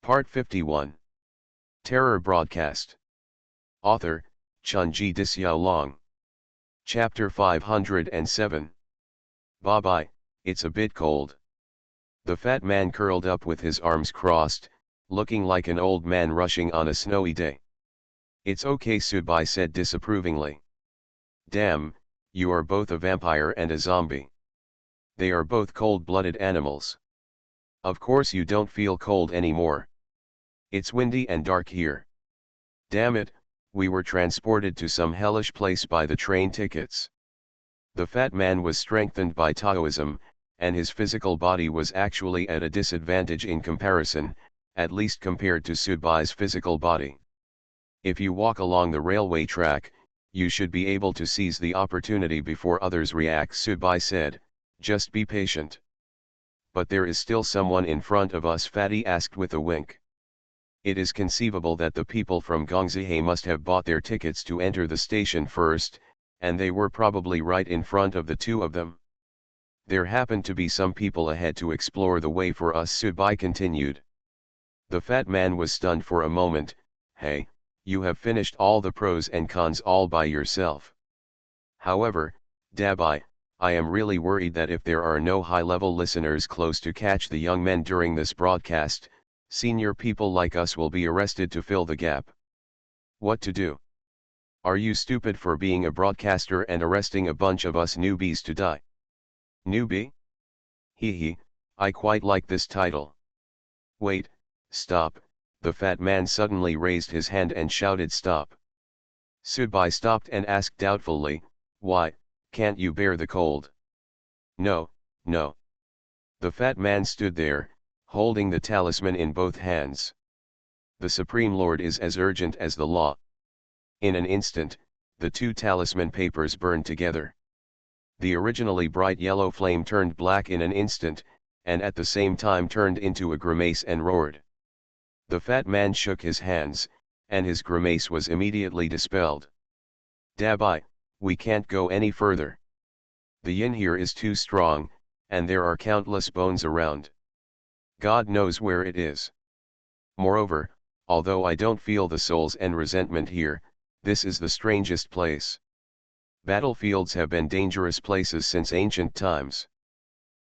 Part 51. Terror Broadcast. Author, Chunji Dixiaolong. Chapter 507. Bye-bye, it's a bit cold. The fat man curled up with his arms crossed, looking like an old man rushing on a snowy day. It's okay, Subai said disapprovingly. Damn, you are both a vampire and a zombie. They are both cold-blooded animals. Of course you don't feel cold anymore. It's windy and dark here. Damn it, we were transported to some hellish place by the train tickets. The fat man was strengthened by Taoism, and his physical body was actually at a disadvantage in comparison, at least compared to Sudbai's physical body. If you walk along the railway track, you should be able to seize the opportunity before others react, Sudbai said, just be patient. But there is still someone in front of us, Fatty asked with a wink. It is conceivable that the people from Gongzihe must have bought their tickets to enter the station first, and they were probably right in front of the two of them. There happened to be some people ahead to explore the way for us, Sudbai continued. The fat man was stunned for a moment. Hey, you have finished all the pros and cons all by yourself. However, Dabai, I am really worried that if there are no high-level listeners close to catch the young men during this broadcast, senior people like us will be arrested to fill the gap. What to do? Are you stupid for being a broadcaster and arresting a bunch of us newbies to die? Newbie? Hee, I quite like this title. Wait, stop, the fat man suddenly raised his hand and shouted stop. Sudbai stopped and asked doubtfully, why, can't you bear the cold? No. The fat man stood there, holding the talisman in both hands. The Supreme Lord is as urgent as the law. In an instant, the two talisman papers burned together. The originally bright yellow flame turned black in an instant, and at the same time turned into a grimace and roared. The fat man shook his hands, and his grimace was immediately dispelled. Dabai, we can't go any further. The yin here is too strong, and there are countless bones around. God knows where it is. Moreover, although I don't feel the souls and resentment here, this is the strangest place. Battlefields have been dangerous places since ancient times.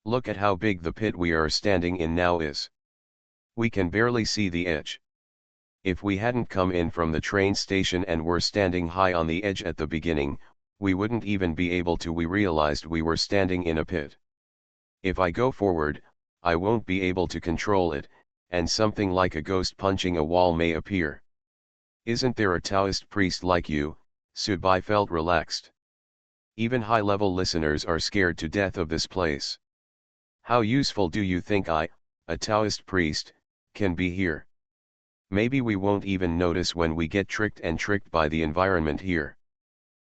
Look at how big the pit we are standing in now is. We can barely see the edge. If we hadn't come in from the train station and were standing high on the edge at the beginning, we wouldn't even be able to. We realized we were standing in a pit. If I go forward, I won't be able to control it, and something like a ghost punching a wall may appear. Isn't there a Taoist priest like you? Sudbai felt relaxed. Even high-level listeners are scared to death of this place. How useful do you think I, a Taoist priest, can be here? Maybe we won't even notice when we get tricked by the environment here.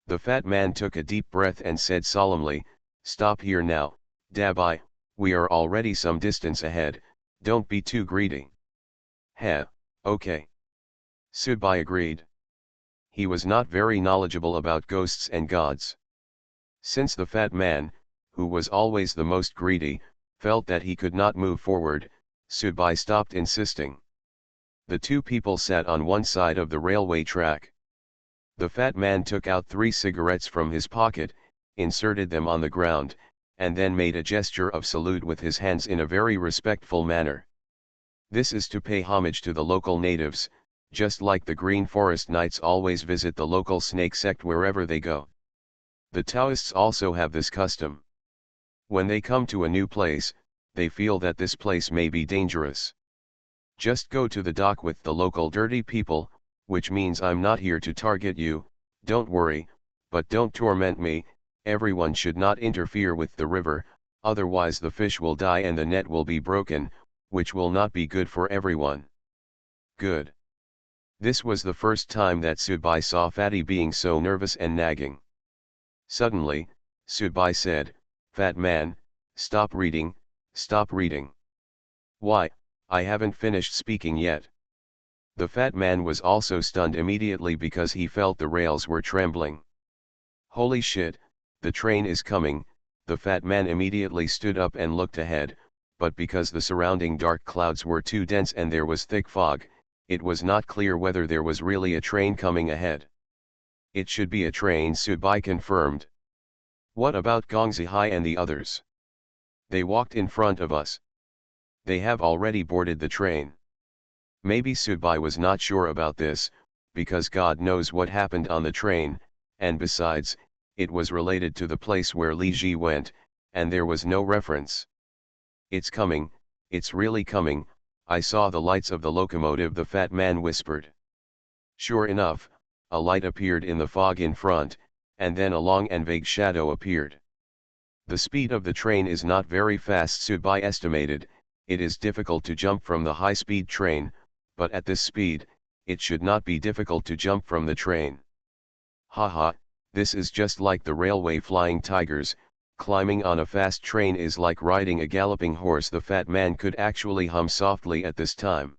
The fat man took a deep breath and said solemnly, stop here now, Dabai, we are already some distance ahead, don't be too greedy. Heh, okay. Sudbai agreed. He was not very knowledgeable about ghosts and gods. Since the fat man, who was always the most greedy, felt that he could not move forward, Sudbai stopped insisting. The two people sat on one side of the railway track. The fat man took out 3 cigarettes from his pocket, inserted them on the ground, and then made a gesture of salute with his hands in a very respectful manner. This is to pay homage to the local natives, just like the Green Forest Knights always visit the local snake sect wherever they go. The Taoists also have this custom. When they come to a new place, they feel that this place may be dangerous. Just go to the dock with the local dirty people, which means I'm not here to target you, don't worry, but don't torment me. Everyone should not interfere with the river, otherwise the fish will die and the net will be broken, which will not be good for everyone. Good. This was the first time that Sudbai saw Fatty being so nervous and nagging. Suddenly, Sudbai said, Fat man, stop reading, stop reading. Why, I haven't finished speaking yet. The fat man was also stunned immediately because he felt the rails were trembling. Holy shit, the train is coming. The fat man immediately stood up and looked ahead, but because the surrounding dark clouds were too dense and there was thick fog, it was not clear whether there was really a train coming ahead. It should be a train, Subai confirmed. What about Gongzihai and the others? They walked in front of us. They have already boarded the train. Maybe Subai was not sure about this, because God knows what happened on the train, and besides, it was related to the place where Li Ji went, and there was no reference. It's coming, it's really coming, I saw the lights of the locomotive, the fat man whispered. Sure enough, a light appeared in the fog in front, and then a long and vague shadow appeared. The speed of the train is not very fast, Subai estimated. It is difficult to jump from the high-speed train, but at this speed, it should not be difficult to jump from the train. Haha, this is just like the railway flying tigers. Climbing on a fast train is like riding a galloping horse. The fat man could actually hum softly at this time.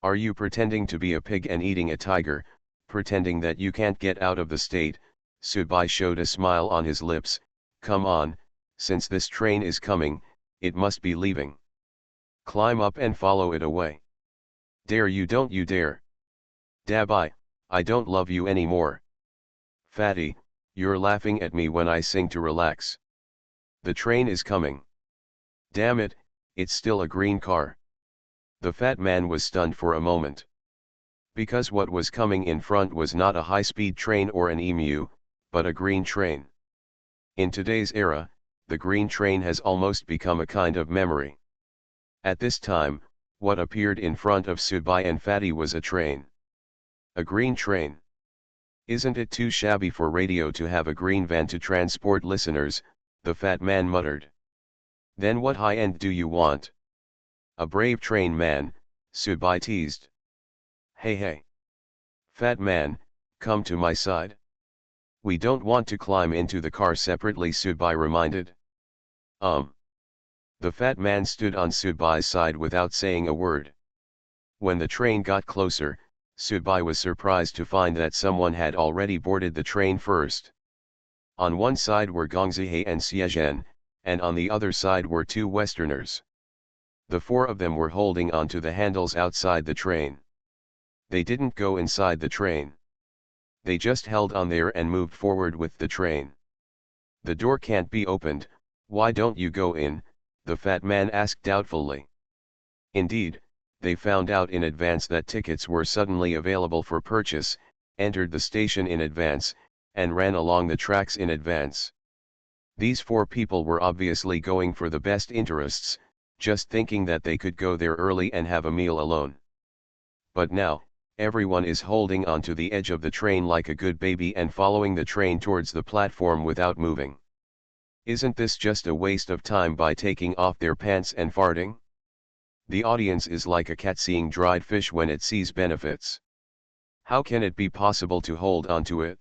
Are you pretending to be a pig and eating a tiger, pretending that you can't get out of the state? Subai showed a smile on his lips. Come on, since this train is coming, it must be leaving. Climb up and follow it away. Dare you, don't you dare. Dabai, I don't love you anymore. Fatty, you're laughing at me when I sing to relax. The train is coming. Damn it, it's still a green car. The fat man was stunned for a moment. Because what was coming in front was not a high-speed train or an emu, but a green train. In today's era, the green train has almost become a kind of memory. At this time, what appeared in front of Subai and Fatty was a train. A green train. Isn't it too shabby for radio to have a green van to transport listeners? The fat man muttered. Then what high-end do you want? A brave train man, Subai teased. Hey. Fat man, come to my side. We don't want to climb into the car separately, Subai reminded. The fat man stood on Subai's side without saying a word. When the train got closer, Subai was surprised to find that someone had already boarded the train first. On one side were Gongzihai and Xiezhen, and on the other side were two Westerners. The four of them were holding onto the handles outside the train. They didn't go inside the train. They just held on there and moved forward with the train. The door can't be opened, why don't you go in? The fat man asked doubtfully. Indeed, they found out in advance that tickets were suddenly available for purchase, entered the station in advance, and ran along the tracks in advance. These four people were obviously going for the best interests, just thinking that they could go there early and have a meal alone. But now, everyone is holding onto the edge of the train like a good baby and following the train towards the platform without moving. Isn't this just a waste of time by taking off their pants and farting? The audience is like a cat seeing dried fish when it sees benefits. How can it be possible to hold onto it?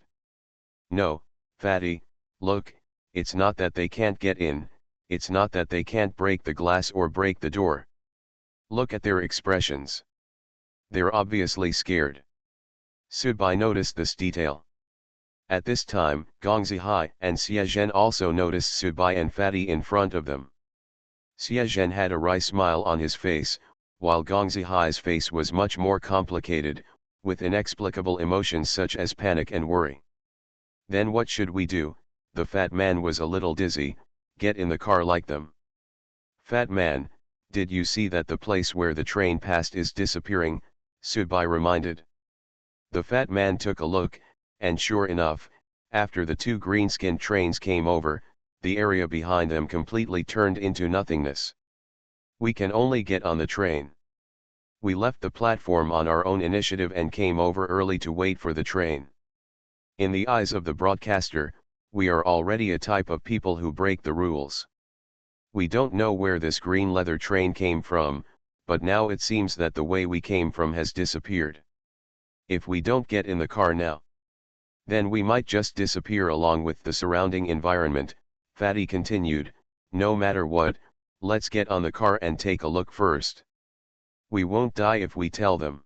No, Fatty, look, it's not that they can't get in, it's not that they can't break the glass or break the door. Look at their expressions. They're obviously scared. Subai noticed this detail. At this time, Gongzihai and Xiezhen also noticed Subai and Fatty in front of them. Xiezhen had a wry smile on his face, while Gongzihai's face was much more complicated, with inexplicable emotions such as panic and worry. Then what should we do? The fat man was a little dizzy. Get in the car like them. Fat man, did you see that the place where the train passed is disappearing? Subai reminded. The fat man took a look, and sure enough, after the two green-skinned trains came over, the area behind them completely turned into nothingness. We can only get on the train. We left the platform on our own initiative and came over early to wait for the train. In the eyes of the broadcaster, we are already a type of people who break the rules. We don't know where this green leather train came from, but now it seems that the way we came from has disappeared. If we don't get in the car now, then we might just disappear along with the surrounding environment, Fatty continued. No matter what, let's get on the car and take a look first. We won't die if we tell them.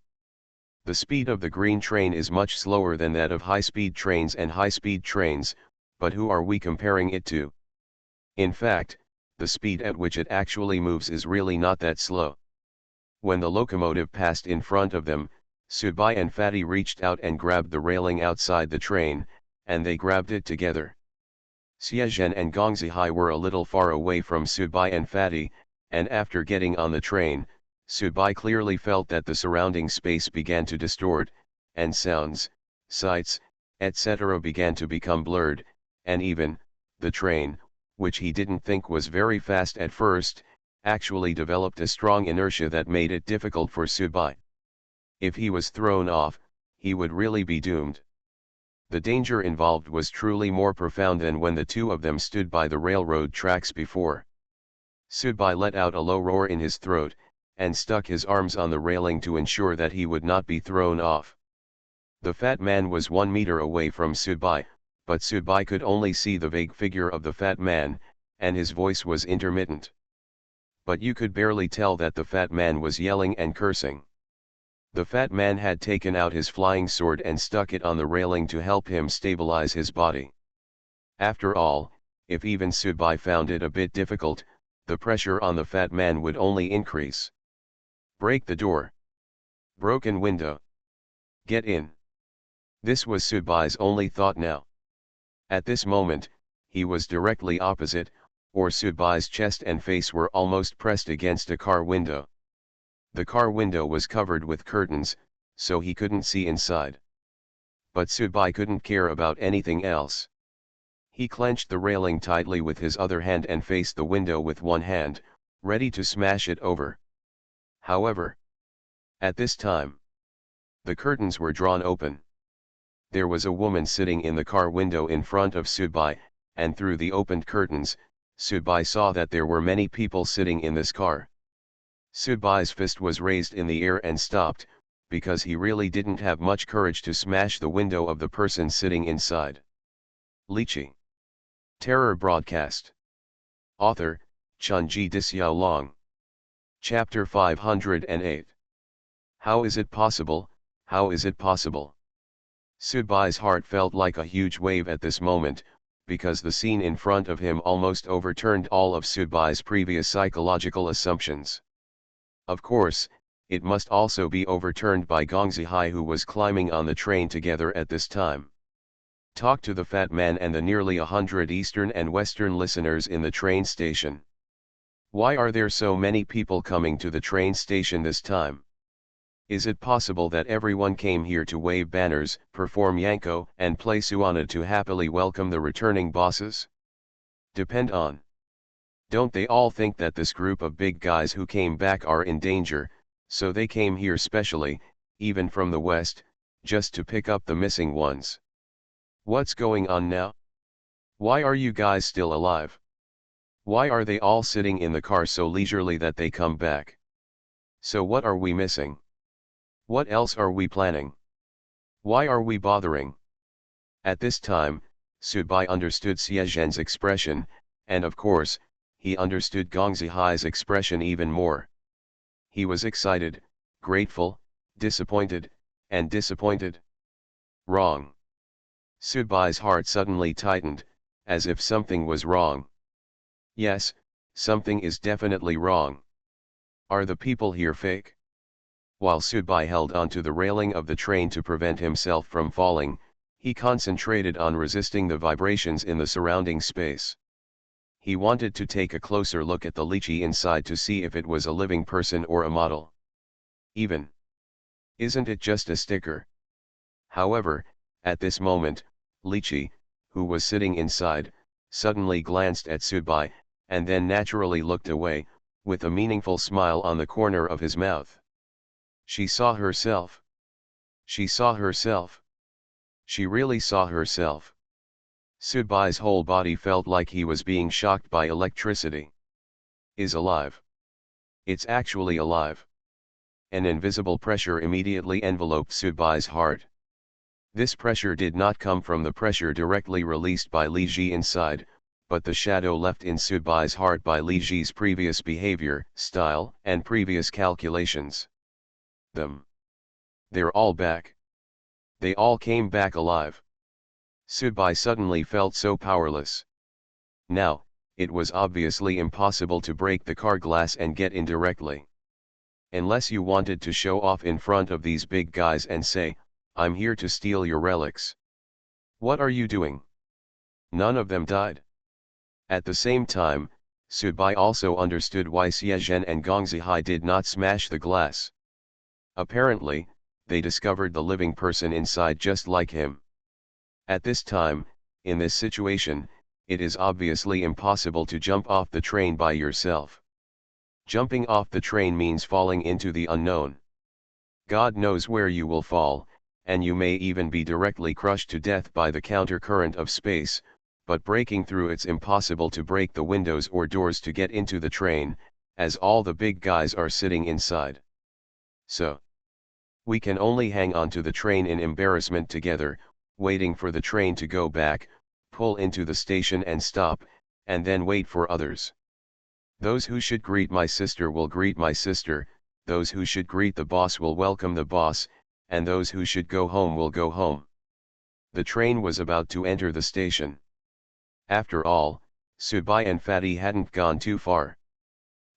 The speed of the green train is much slower than that of high-speed trains and high-speed trains, but who are we comparing it to? In fact, the speed at which it actually moves is really not that slow. When the locomotive passed in front of them, Subai and Fatty reached out and grabbed the railing outside the train, and they grabbed it together. Xiezhen and Gongzihai were a little far away from Subai and Fatty, and after getting on the train, Subai clearly felt that the surrounding space began to distort, and sounds, sights, etc. began to become blurred, and even, the train, which he didn't think was very fast at first, actually developed a strong inertia that made it difficult for Subai. If he was thrown off, he would really be doomed. The danger involved was truly more profound than when the two of them stood by the railroad tracks before. Subai let out a low roar in his throat, and stuck his arms on the railing to ensure that he would not be thrown off. The fat man was 1 meter away from Subai, but Subai could only see the vague figure of the fat man, and his voice was intermittent. But you could barely tell that the fat man was yelling and cursing. The fat man had taken out his flying sword and stuck it on the railing to help him stabilize his body. After all, if even Subai found it a bit difficult, the pressure on the fat man would only increase. Break the door. Broken window. Get in. This was Subai's only thought now. At this moment, he was directly opposite, or Subai's chest and face were almost pressed against a car window. The car window was covered with curtains, so he couldn't see inside. But Subai couldn't care about anything else. He clenched the railing tightly with his other hand and faced the window with one hand, ready to smash it over. However, at this time, the curtains were drawn open. There was a woman sitting in the car window in front of Subai, and through the opened curtains, Subai saw that there were many people sitting in this car. Subai's fist was raised in the air and stopped, because he really didn't have much courage to smash the window of the person sitting inside. Lychee. Terror Broadcast. Author, Chunji Dixiaolong. Chapter 508. How is it possible, how is it possible? Subai's heart felt like a huge wave at this moment, because the scene in front of him almost overturned all of Subai's previous psychological assumptions. Of course, it must also be overturned by Gongzihai, who was climbing on the train together at this time. Talk to the fat man and the nearly 100 Eastern and Western listeners in the train station. Why are there so many people coming to the train station this time? Is it possible that everyone came here to wave banners, perform yanko, and play suana to happily welcome the returning bosses? Depend on. Don't they all think that this group of big guys who came back are in danger, so they came here specially, even from the west, just to pick up the missing ones? What's going on now? Why are you guys still alive? Why are they all sitting in the car so leisurely that they come back? So what are we missing? What else are we planning? Why are we bothering? At this time, Subai understood Xiezhen's expression, and of course, he understood Gongzihai's expression even more. He was excited, grateful, disappointed, and disappointed. Wrong. Subai's heart suddenly tightened, as if something was wrong. Yes, something is definitely wrong. Are the people here fake? While Subai held onto the railing of the train to prevent himself from falling, he concentrated on resisting the vibrations in the surrounding space. He wanted to take a closer look at the lychee inside to see if it was a living person or a model. Even. Isn't it just a sticker? However, at this moment, Lychee, who was sitting inside, suddenly glanced at Subai, and then naturally looked away, with a meaningful smile on the corner of his mouth. She saw herself. She saw herself. She really saw herself. Subai's whole body felt like he was being shocked by electricity. Is alive. It's actually alive. An invisible pressure immediately enveloped Subai's heart. This pressure did not come from the pressure directly released by Li Ji inside, but the shadow left in Subai's heart by Li Ji's previous behavior, style, and previous calculations. They're all back. They all came back alive. Subai suddenly felt so powerless. Now, it was obviously impossible to break the car glass and get in directly. Unless you wanted to show off in front of these big guys and say, "I'm here to steal your relics." What are you doing? None of them died. At the same time, Subai also understood why Xiezhen and Gongzihai did not smash the glass. Apparently, they discovered the living person inside just like him. At this time, in this situation, it is obviously impossible to jump off the train by yourself. Jumping off the train means falling into the unknown. God knows where you will fall, and you may even be directly crushed to death by the counter-current of space, but breaking through it's impossible to break the windows or doors to get into the train, as all the big guys are sitting inside. So, we can only hang on to the train in embarrassment together, waiting for the train to go back, pull into the station and stop, and then wait for others. Those who should greet my sister will greet my sister, those who should greet the boss will welcome the boss, and those who should go home will go home. The train was about to enter the station. After all, Subai and Fatty hadn't gone too far.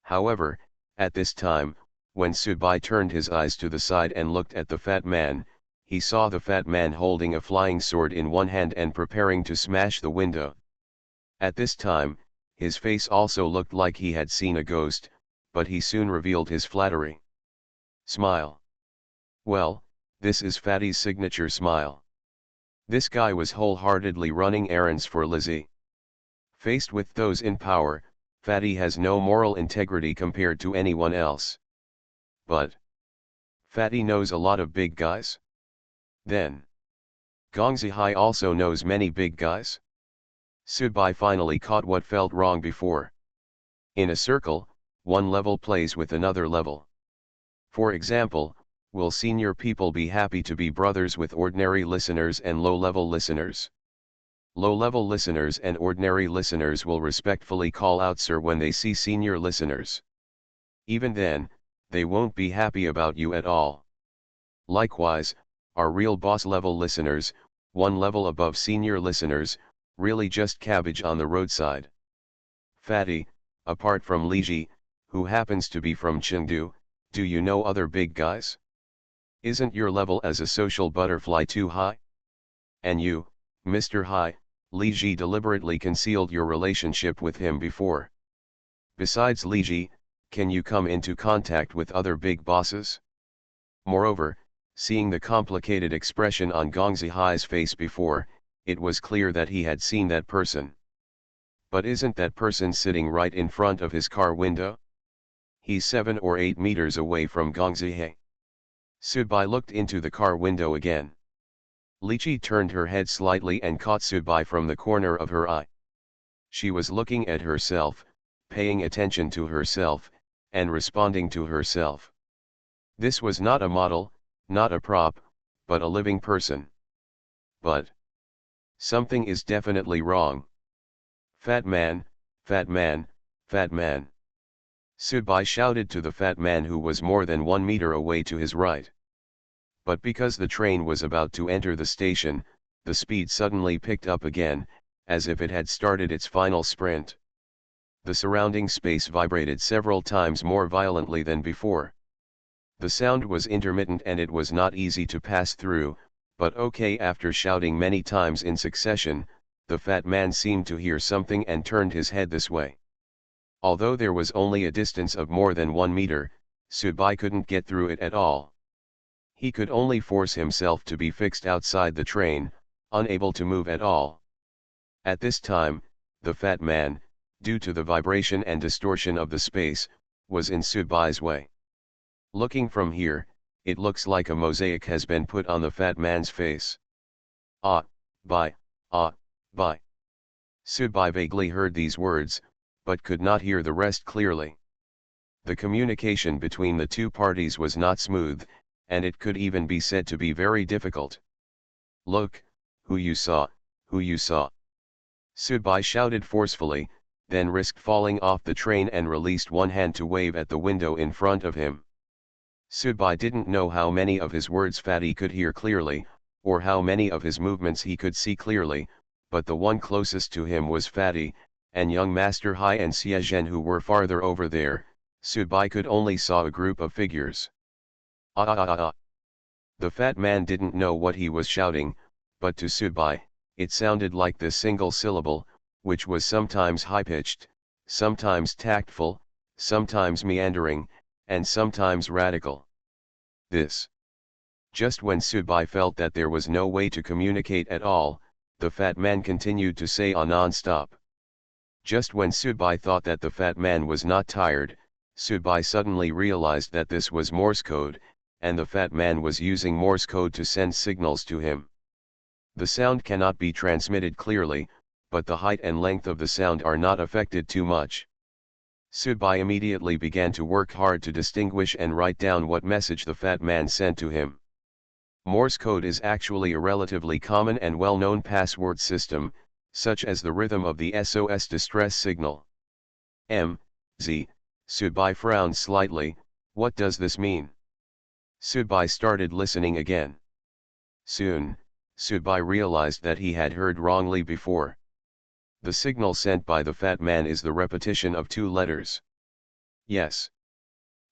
However, at this time, when Subai turned his eyes to the side and looked at the fat man, he saw the fat man holding a flying sword in one hand and preparing to smash the window. At this time, his face also looked like he had seen a ghost, but he soon revealed his flattery. Smile. Well, this is Fatty's signature smile. This guy was wholeheartedly running errands for Lizzie. Faced with those in power, Fatty has no moral integrity compared to anyone else. But Fatty knows a lot of big guys? Then Gongzihai also knows many big guys? Subai finally caught what felt wrong before. In a circle, one level plays with another level. For example, will senior people be happy to be brothers with ordinary listeners and low-level listeners? Low-level listeners and ordinary listeners will respectfully call out sir when they see senior listeners. Even then, they won't be happy about you at all. Likewise, our real boss-level listeners, one level above senior listeners, really just cabbage on the roadside. Fatty, apart from Liji, who happens to be from Chengdu, do you know other big guys? Isn't your level as a social butterfly too high? And you, Mr. Hai, Liji deliberately concealed your relationship with him before. Besides Liji, can you come into contact with other big bosses? Moreover, seeing the complicated expression on Gongzihai's face before, it was clear that he had seen that person. But isn't that person sitting right in front of his car window? He's 7 or 8 meters away from Gongzihai. Subai looked into the car window again. Lichi turned her head slightly and caught Subai from the corner of her eye. She was looking at herself, paying attention to herself, and responding to herself. This was not a model, not a prop, but a living person. But something is definitely wrong. Fat man, fat man, fat man. Subai shouted to the fat man who was more than 1 meter away to his right. But because the train was about to enter the station, the speed suddenly picked up again, as if it had started its final sprint. The surrounding space vibrated several times more violently than before. The sound was intermittent and it was not easy to pass through, but okay, after shouting many times in succession, the fat man seemed to hear something and turned his head this way. Although there was only a distance of more than 1 meter, Subai couldn't get through it at all. He could only force himself to be fixed outside the train, unable to move at all. At this time, the fat man, due to the vibration and distortion of the space, was in Subai's way. Looking from here, it looks like a mosaic has been put on the fat man's face. Ah, bye. Subai vaguely heard these words, but could not hear the rest clearly. The communication between the two parties was not smooth, and it could even be said to be very difficult. Look, who you saw, who you saw. Subai shouted forcefully, then risked falling off the train and released one hand to wave at the window in front of him. Subai didn't know how many of his words Fatty could hear clearly, or how many of his movements he could see clearly, but the one closest to him was Fatty, and young Master Hai and Xie Zhen who were farther over there, Subai could only saw a group of figures. Ah ah ah ah. The fat man didn't know what he was shouting, but to Subai, it sounded like this single syllable, which was sometimes high-pitched, sometimes tactful, sometimes meandering, and sometimes radical. This. Just when Subai felt that there was no way to communicate at all, the fat man continued to say non-stop. Just when Subai thought that the fat man was not tired, Subai suddenly realized that this was Morse code, and the fat man was using Morse code to send signals to him. The sound cannot be transmitted clearly, but the height and length of the sound are not affected too much. Subai immediately began to work hard to distinguish and write down what message the fat man sent to him. Morse code is actually a relatively common and well-known password system, such as the rhythm of the SOS distress signal. Z. Subai frowned slightly. What does this mean? Subai started listening again. Soon, Subai realized that he had heard wrongly before. The signal sent by the fat man is the repetition of two letters. Yes.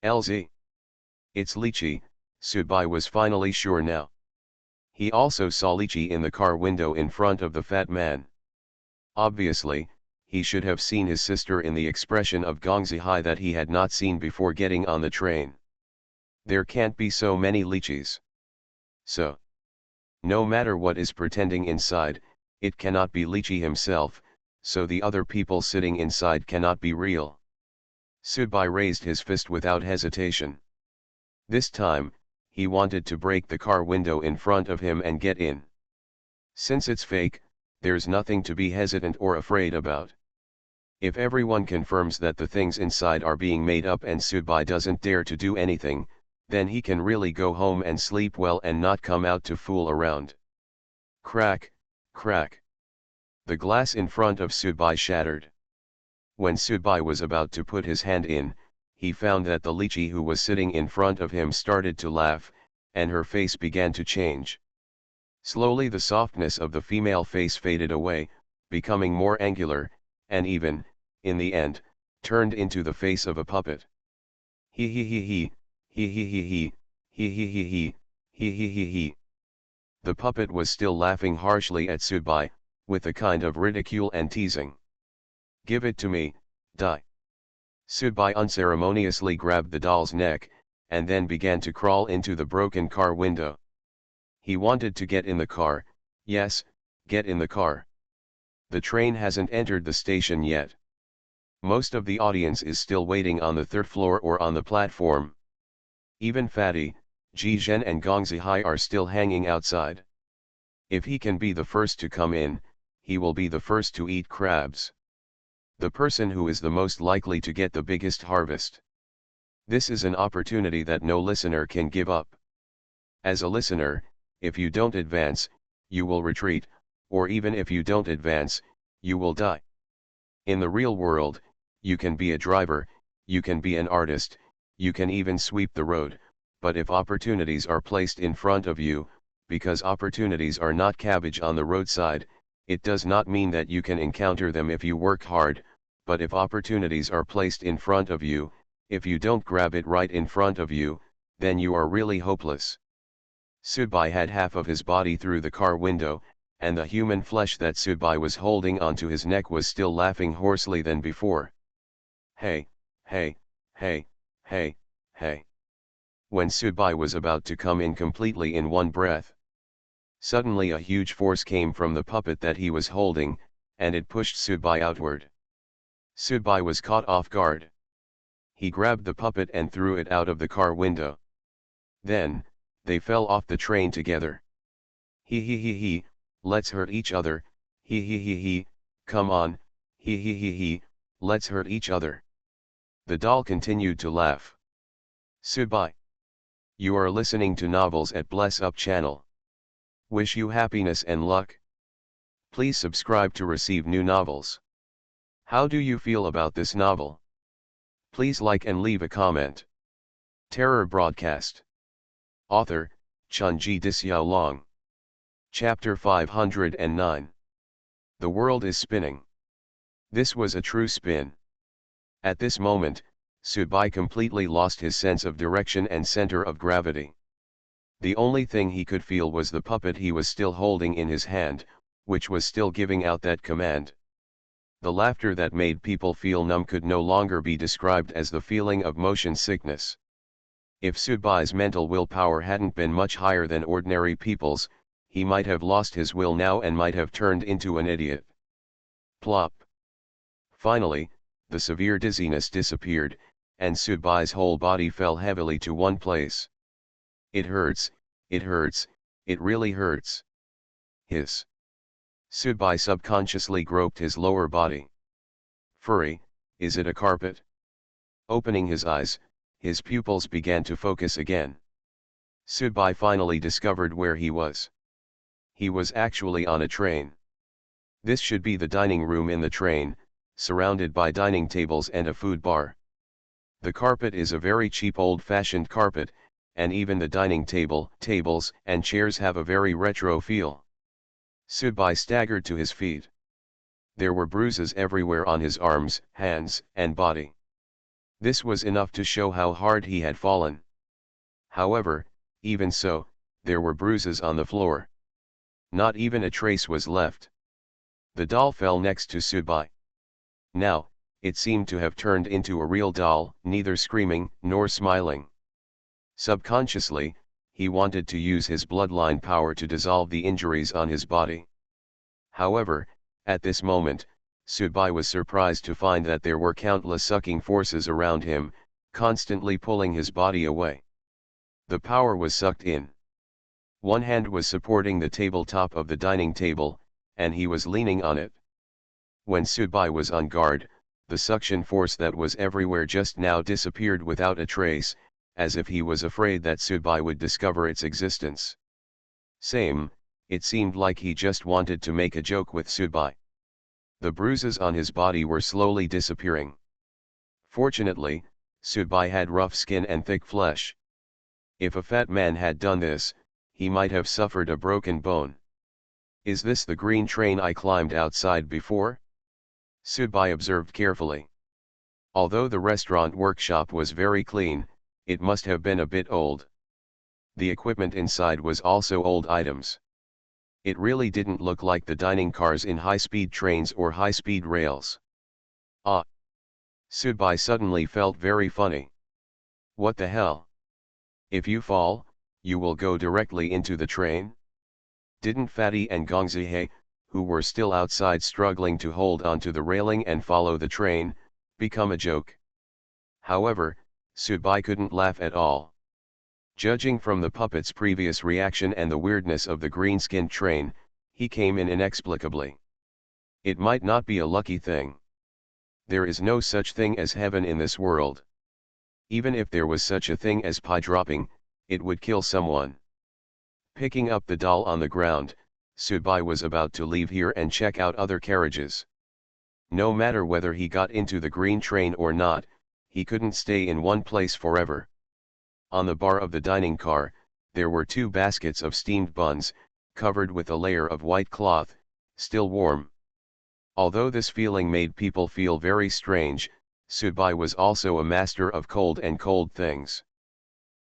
LZ. It's lychee. Subai was finally sure now. He also saw lychee in the car window in front of the fat man. Obviously, he should have seen his sister in the expression of Gongzi Hai that he had not seen before getting on the train. There can't be so many lychees. So, no matter what is pretending inside, it cannot be lychee himself, so the other people sitting inside cannot be real. Subai raised his fist without hesitation. This time, he wanted to break the car window in front of him and get in. Since it's fake, there's nothing to be hesitant or afraid about. If everyone confirms that the things inside are being made up and Subai doesn't dare to do anything, then he can really go home and sleep well and not come out to fool around. Crack, crack. The glass in front of Subai shattered. When Subai was about to put his hand in, he found that the lychee who was sitting in front of him started to laugh, and her face began to change. Slowly the softness of the female face faded away, becoming more angular, and even, in the end, turned into the face of a puppet. He he he he, he he he he, he he he he, he he he he. The puppet was still laughing harshly at Subai, with a kind of ridicule and teasing. Give it to me, die. Subai unceremoniously grabbed the doll's neck, and then began to crawl into the broken car window. He wanted to get in the car, yes, get in the car. The train hasn't entered the station yet. Most of the audience is still waiting on the third floor or on the platform. Even Fatty, Ji Zhen and Gongzi Hai are still hanging outside. If he can be the first to come in, he will be the first to eat crabs. The person who is the most likely to get the biggest harvest. This is an opportunity that no listener can give up. As a listener, if you don't advance, you will retreat, or even if you don't advance, you will die. In the real world, you can be a driver, you can be an artist, you can even sweep the road, but if opportunities are placed in front of you, because opportunities are not cabbage on the roadside, it does not mean that you can encounter them if you work hard, but if opportunities are placed in front of you, if you don't grab it right in front of you, then you are really hopeless. Subai had half of his body through the car window, and the human flesh that Subai was holding onto his neck was still laughing hoarsely than before. Hey, hey, hey, hey, hey. When Subai was about to come in completely in one breath, suddenly a huge force came from the puppet that he was holding, and it pushed Subai outward. Subai was caught off guard. He grabbed the puppet and threw it out of the car window. Then, they fell off the train together. He he he he, let's hurt each other, he he he he, come on, he he he he, let's hurt each other. The doll continued to laugh. Subai. You are listening to Novels at Bless Up channel. Wish you happiness and luck. Please subscribe to receive new novels. How do you feel about this novel? Please like and leave a comment. Terror Broadcast. Author, Chunji Dixiaolong. Chapter 509. The world is spinning. This was a true spin. At this moment, Subai completely lost his sense of direction and center of gravity. The only thing he could feel was the puppet he was still holding in his hand, which was still giving out that command. The laughter that made people feel numb could no longer be described as the feeling of motion sickness. If Subai's mental willpower hadn't been much higher than ordinary people's, he might have lost his will now and might have turned into an idiot. Plop. Finally, the severe dizziness disappeared, and Subai's whole body fell heavily to one place. It hurts, it really hurts. Hiss. Subai subconsciously groped his lower body. Furry, is it a carpet? Opening his eyes, his pupils began to focus again. Subai finally discovered where he was. He was actually on a train. This should be the dining room in the train, surrounded by dining tables and a food bar. The carpet is a very cheap old-fashioned carpet, and even the dining tables and chairs have a very retro feel. Subai staggered to his feet. There were bruises everywhere on his arms, hands, and body. This was enough to show how hard he had fallen. However, even so, there were bruises on the floor. Not even a trace was left. The doll fell next to Subai. Now, it seemed to have turned into a real doll, neither screaming nor smiling. Subconsciously, he wanted to use his bloodline power to dissolve the injuries on his body. However, at this moment, Subai was surprised to find that there were countless sucking forces around him, constantly pulling his body away. The power was sucked in. One hand was supporting the tabletop of the dining table, and he was leaning on it. When Subai was on guard, the suction force that was everywhere just now disappeared without a trace, as if he was afraid that Subai would discover its existence. It seemed like he just wanted to make a joke with Subai. The bruises on his body were slowly disappearing. Fortunately, Subai had rough skin and thick flesh. If a fat man had done this, he might have suffered a broken bone. Is this the green train I climbed outside before? Subai observed carefully. Although the restaurant workshop was very clean, it must have been a bit old. The equipment inside was also old items. It really didn't look like the dining cars in high-speed trains or high-speed rails. Ah! Subai suddenly felt very funny. What the hell? If you fall, you will go directly into the train? Didn't Fatty and Gongzihe, who were still outside struggling to hold onto the railing and follow the train, become a joke? However, Subai couldn't laugh at all. Judging from the puppet's previous reaction and the weirdness of the green-skinned train, he came in inexplicably. It might not be a lucky thing. There is no such thing as heaven in this world. Even if there was such a thing as pie dropping, it would kill someone. Picking up the doll on the ground, Subai was about to leave here and check out other carriages. No matter whether he got into the green train or not, he couldn't stay in one place forever. On the bar of the dining car, there were 2 baskets of steamed buns, covered with a layer of white cloth, still warm. Although this feeling made people feel very strange, Subai was also a master of cold things.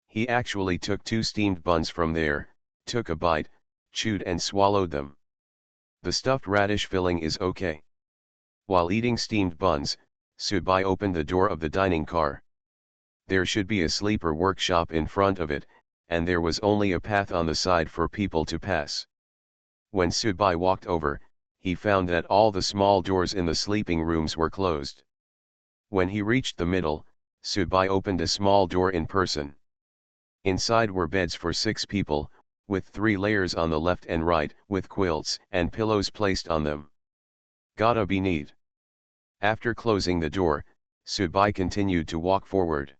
He actually took 2 steamed buns from there, took a bite, chewed and swallowed them. The stuffed radish filling is okay. While eating steamed buns, Subai opened the door of the dining car. There should be a sleeper workshop in front of it, and there was only a path on the side for people to pass. When Subai walked over, he found that all the small doors in the sleeping rooms were closed. When he reached the middle, Subai opened a small door in person. Inside were beds for 6 people, with 3 layers on the left and right, with quilts and pillows placed on them. Gotta be neat. After closing the door, Subai continued to walk forward.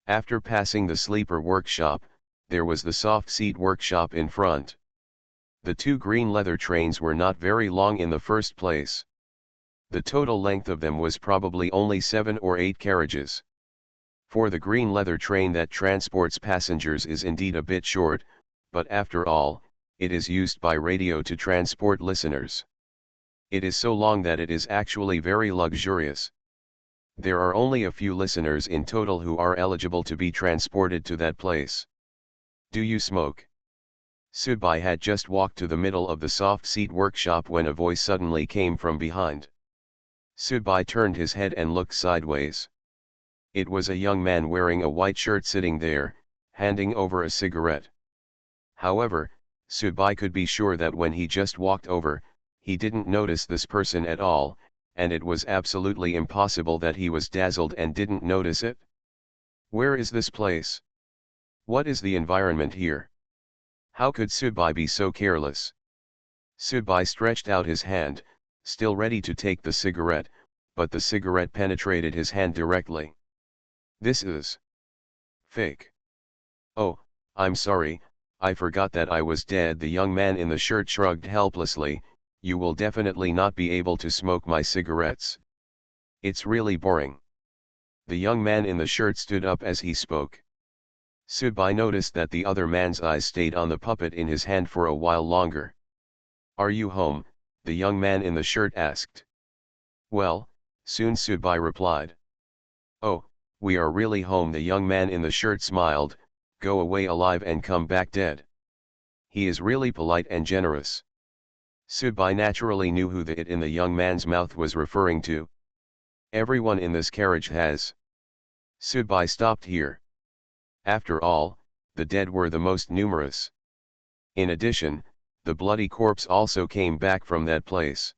After passing the sleeper workshop, there was the soft seat workshop in front. The 2 green leather trains were not very long in the first place. The total length of them was probably only 7 or 8 carriages. For the green leather train that transports passengers is indeed a bit short, but after all, it is used by radio to transport listeners. It is so long that it is actually very luxurious. There are only a few listeners in total who are eligible to be transported to that place. Do you smoke? Sudbai had just walked to the middle of the soft seat workshop when a voice suddenly came from behind. Sudbai turned his head and looked sideways. It was a young man wearing a white shirt sitting there, handing over a cigarette. However, Sudbai could be sure that when he just walked over, he didn't notice this person at all, and it was absolutely impossible that he was dazzled and didn't notice it. Where is this place? What is the environment here? How could Sudbai be so careless? Sudbai stretched out his hand, still ready to take the cigarette, but the cigarette penetrated his hand directly. This is fake. Oh, I'm sorry, I forgot that I was dead. The young man in the shirt shrugged helplessly. You will definitely not be able to smoke my cigarettes. It's really boring. The young man in the shirt stood up as he spoke. Sudbai noticed that the other man's eyes stayed on the puppet in his hand for a while longer. Are you home? The young man in the shirt asked. Well, soon, Sudbai replied. Oh, we are really home. The young man in the shirt smiled. Go away alive and come back dead. He is really polite and generous. Sudbai naturally knew who the it in the young man's mouth was referring to. Everyone in this carriage has. Sudbai stopped here. After all, the dead were the most numerous. In addition, the bloody corpse also came back from that place.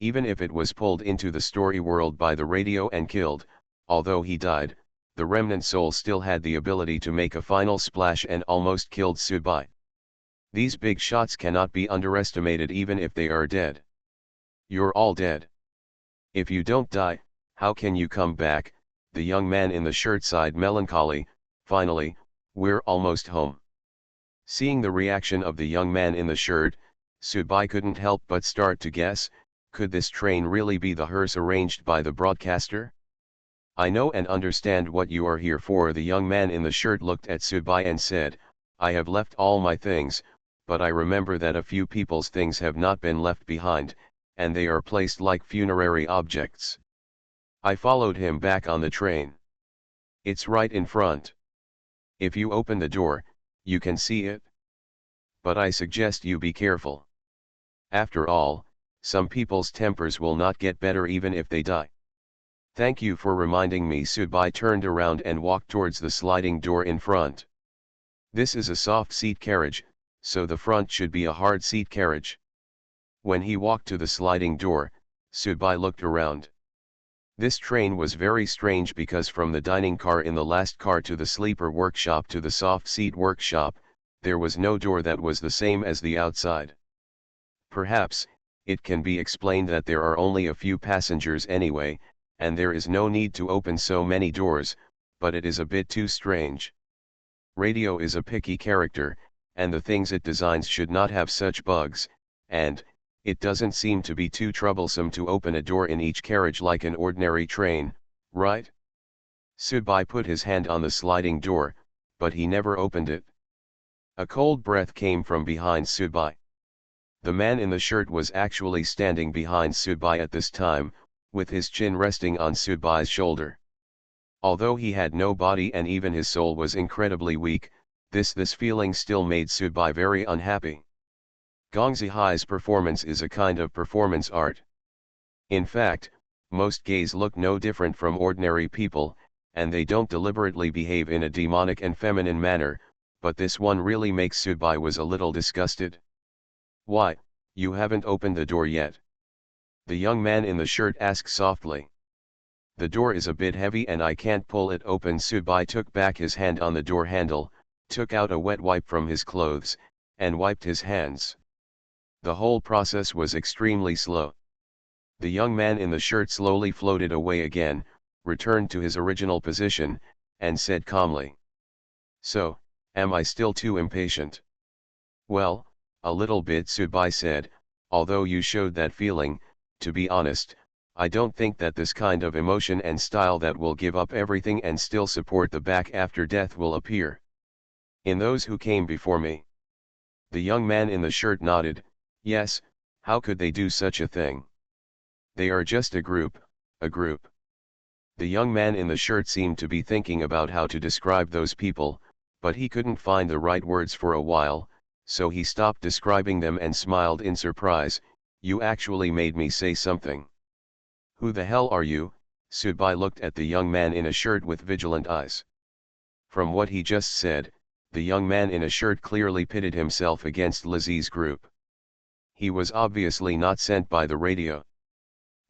Even if it was pulled into the story world by the radio and killed, although he died, the remnant soul still had the ability to make a final splash and almost killed Sudbai. These big shots cannot be underestimated even if they are dead. You're all dead. If you don't die, how can you come back? The young man in the shirt sighed melancholy. Finally, we're almost home. Seeing the reaction of the young man in the shirt, Sudbai couldn't help but start to guess, could this train really be the hearse arranged by the broadcaster? I know and understand what you are here for. The young man in the shirt looked at Sudbai and said, I have left all my things, but I remember that a few people's things have not been left behind, and they are placed like funerary objects. I followed him back on the train. It's right in front. If you open the door, you can see it. But I suggest you be careful. After all, some people's tempers will not get better even if they die. Thank you for reminding me. Sudbai turned around and walked towards the sliding door in front. This is a soft seat carriage, so the front should be a hard seat carriage. When he walked to the sliding door, Sudbai looked around. This train was very strange because from the dining car in the last car to the sleeper workshop to the soft seat workshop, there was no door that was the same as the outside. Perhaps, it can be explained that there are only a few passengers anyway, and there is no need to open so many doors, but it is a bit too strange. Radio is a picky character, and the things it designs should not have such bugs, and it doesn't seem to be too troublesome to open a door in each carriage like an ordinary train, right? Sudbai put his hand on the sliding door, but he never opened it. A cold breath came from behind Sudbai. The man in the shirt was actually standing behind Sudbai at this time, with his chin resting on Sudbai's shoulder. Although he had no body and even his soul was incredibly weak, this feeling still made Sudbai very unhappy. Gong Zihai's performance is a kind of performance art. In fact, most gays look no different from ordinary people, and they don't deliberately behave in a demonic and feminine manner, but this one really makes Sudbai was a little disgusted. Why, you haven't opened the door yet? The young man in the shirt asked softly. The door is a bit heavy and I can't pull it open. Sudbai took back his hand on the door handle, took out a wet wipe from his clothes, and wiped his hands. The whole process was extremely slow. The young man in the shirt slowly floated away again, returned to his original position, and said calmly. So, am I still too impatient? Well, a little bit, Sudbai said, although you showed that feeling. To be honest, I don't think that this kind of emotion and style that will give up everything and still support the back after death will appear in those who came before me. The young man in the shirt nodded. Yes, How could they do such a thing? They are just a group, a group. The young man in the shirt seemed to be thinking about how to describe those people, but he couldn't find the right words for a while, so he stopped describing them and smiled in surprise. You actually made me say something. Who the hell are you? Subai looked at the young man in a shirt with vigilant eyes. From what he just said, the young man in a shirt clearly pitted himself against Lizzie's group. He was obviously not sent by the radio.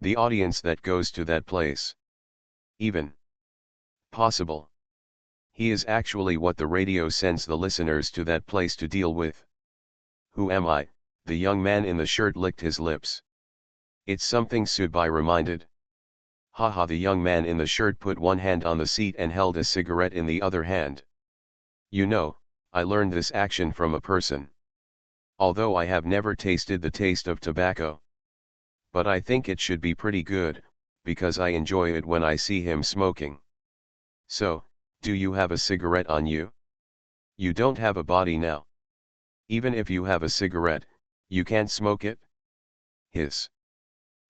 The audience that goes to that place. Even possible. He is actually what the radio sends the listeners to that place to deal with. Who am I? The young man in the shirt licked his lips. It's something Subai reminded. Haha, the young man in the shirt put one hand on the seat and held a cigarette in the other hand. You know, I learned this action from a person. Although I have never tasted the taste of tobacco. But I think it should be pretty good, because I enjoy it when I see him smoking. So, do you have a cigarette on you? You don't have a body now. Even if you have a cigarette, you can't smoke it? Hiss.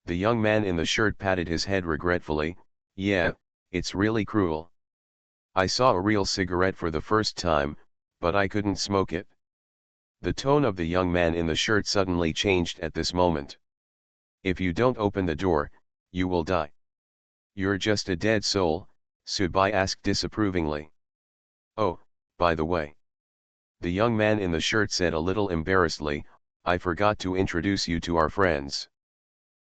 The young man in the shirt patted his head regretfully. Yeah, it's really cruel. I saw a real cigarette for the first time, but I couldn't smoke it. The tone of the young man in the shirt suddenly changed at this moment. If you don't open the door, you will die. You're just a dead soul, Subai asked disapprovingly. Oh, by the way. The young man in the shirt said a little embarrassedly, I forgot to introduce you to our friends.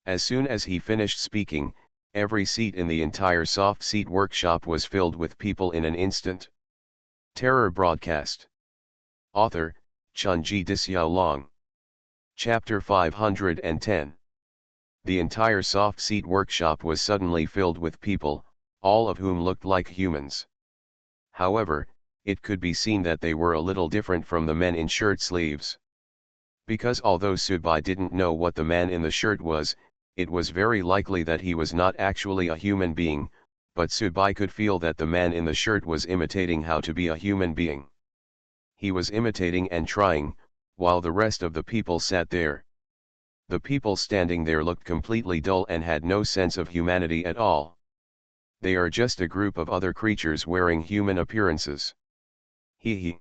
As soon as he finished speaking, every seat in the entire soft seat workshop was filled with people in an instant. Terror broadcast. Author, Chunji Disyao. Chapter 510. The entire soft seat workshop was suddenly filled with people, all of whom looked like humans. However, it could be seen that they were a little different from the men in shirt sleeves. Because although Subai didn't know what the man in the shirt was, it was very likely that he was not actually a human being, but Subai could feel that the man in the shirt was imitating how to be a human being. He was imitating and trying, while the rest of the people sat there. The people standing there looked completely dull and had no sense of humanity at all. They are just a group of other creatures wearing human appearances. Hee hee.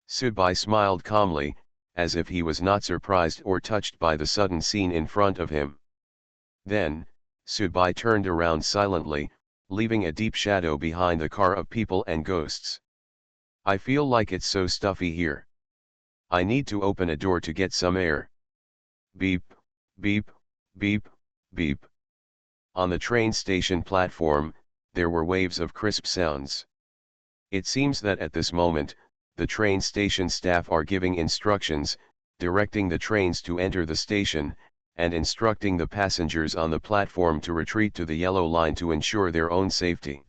Subai smiled calmly, as if he was not surprised or touched by the sudden scene in front of him. Then, Subai turned around silently, leaving a deep shadow behind the car of people and ghosts. I feel like it's so stuffy here. I need to open a door to get some air. Beep, beep, beep, beep. On the train station platform, there were waves of crisp sounds. It seems that at this moment, the train station staff are giving instructions, directing the trains to enter the station, and instructing the passengers on the platform to retreat to the yellow line to ensure their own safety.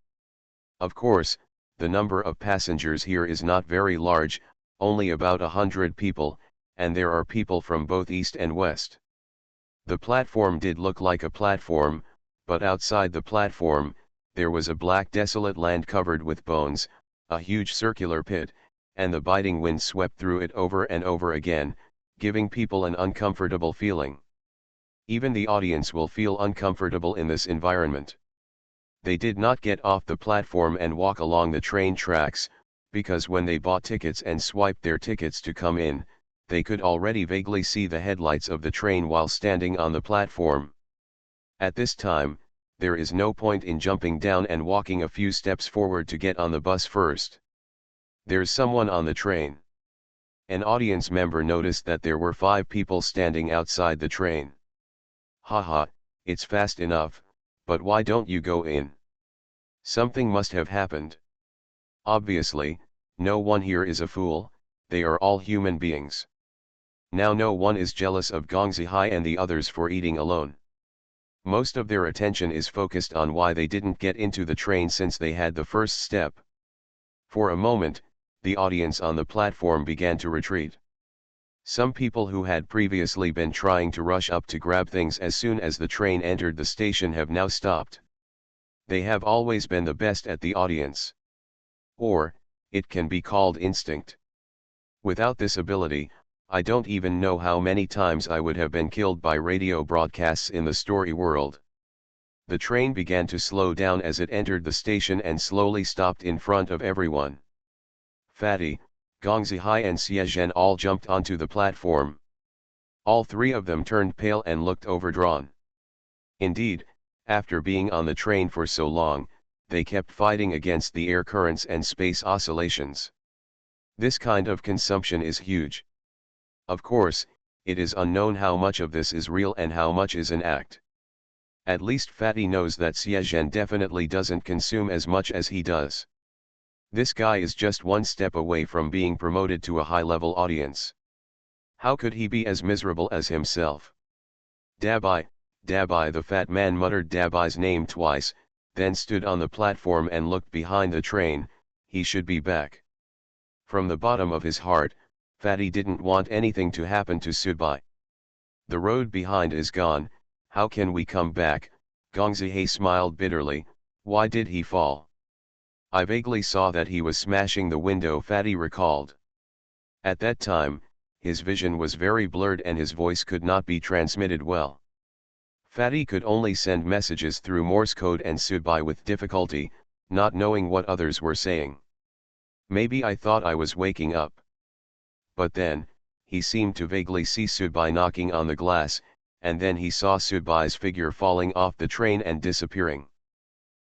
Of course, the number of passengers here is not very large, only about 100 people, and there are people from both east and west. The platform did look like a platform, but outside the platform, there was a black desolate land covered with bones, a huge circular pit, and the biting wind swept through it over and over again, giving people an uncomfortable feeling. Even the audience will feel uncomfortable in this environment. They did not get off the platform and walk along the train tracks, because when they bought tickets and swiped their tickets to come in, they could already vaguely see the headlights of the train while standing on the platform. At this time, there is no point in jumping down and walking a few steps forward to get on the bus first. There's someone on the train. An audience member noticed that there were 5 people standing outside the train. Haha, it's fast enough, but why don't you go in? Something must have happened. Obviously, no one here is a fool, they are all human beings. Now no one is jealous of Gongzihai and the others for eating alone. Most of their attention is focused on why they didn't get into the train since they had the first step. For a moment, the audience on the platform began to retreat. Some people who had previously been trying to rush up to grab things as soon as the train entered the station have now stopped. They have always been the best at the audience. Or, it can be called instinct. Without this ability, I don't even know how many times I would have been killed by radio broadcasts in the story world. The train began to slow down as it entered the station and slowly stopped in front of everyone. Fatty, Gong Zihai and Xie Zhen all jumped onto the platform. All three of them turned pale and looked overdrawn. Indeed, after being on the train for so long, they kept fighting against the air currents and space oscillations. This kind of consumption is huge. Of course, it is unknown how much of this is real and how much is an act. At least Fatty knows that Xie Zhen definitely doesn't consume as much as he does. This guy is just one step away from being promoted to a high-level audience. How could he be as miserable as himself? Dabai, Dabai, the fat man muttered Dabai's name twice, then stood on the platform and looked behind the train. He should be back. From the bottom of his heart, Fatty didn't want anything to happen to Subai. The road behind is gone, how can we come back? Gong Zihei smiled bitterly. Why did he fall? I vaguely saw that he was smashing the window, Fatty recalled. At that time, his vision was very blurred and his voice could not be transmitted well. Fatty could only send messages through Morse code and Subai with difficulty, not knowing what others were saying. Maybe I thought I was waking up. But then, he seemed to vaguely see Subai knocking on the glass, and then he saw Subai's figure falling off the train and disappearing.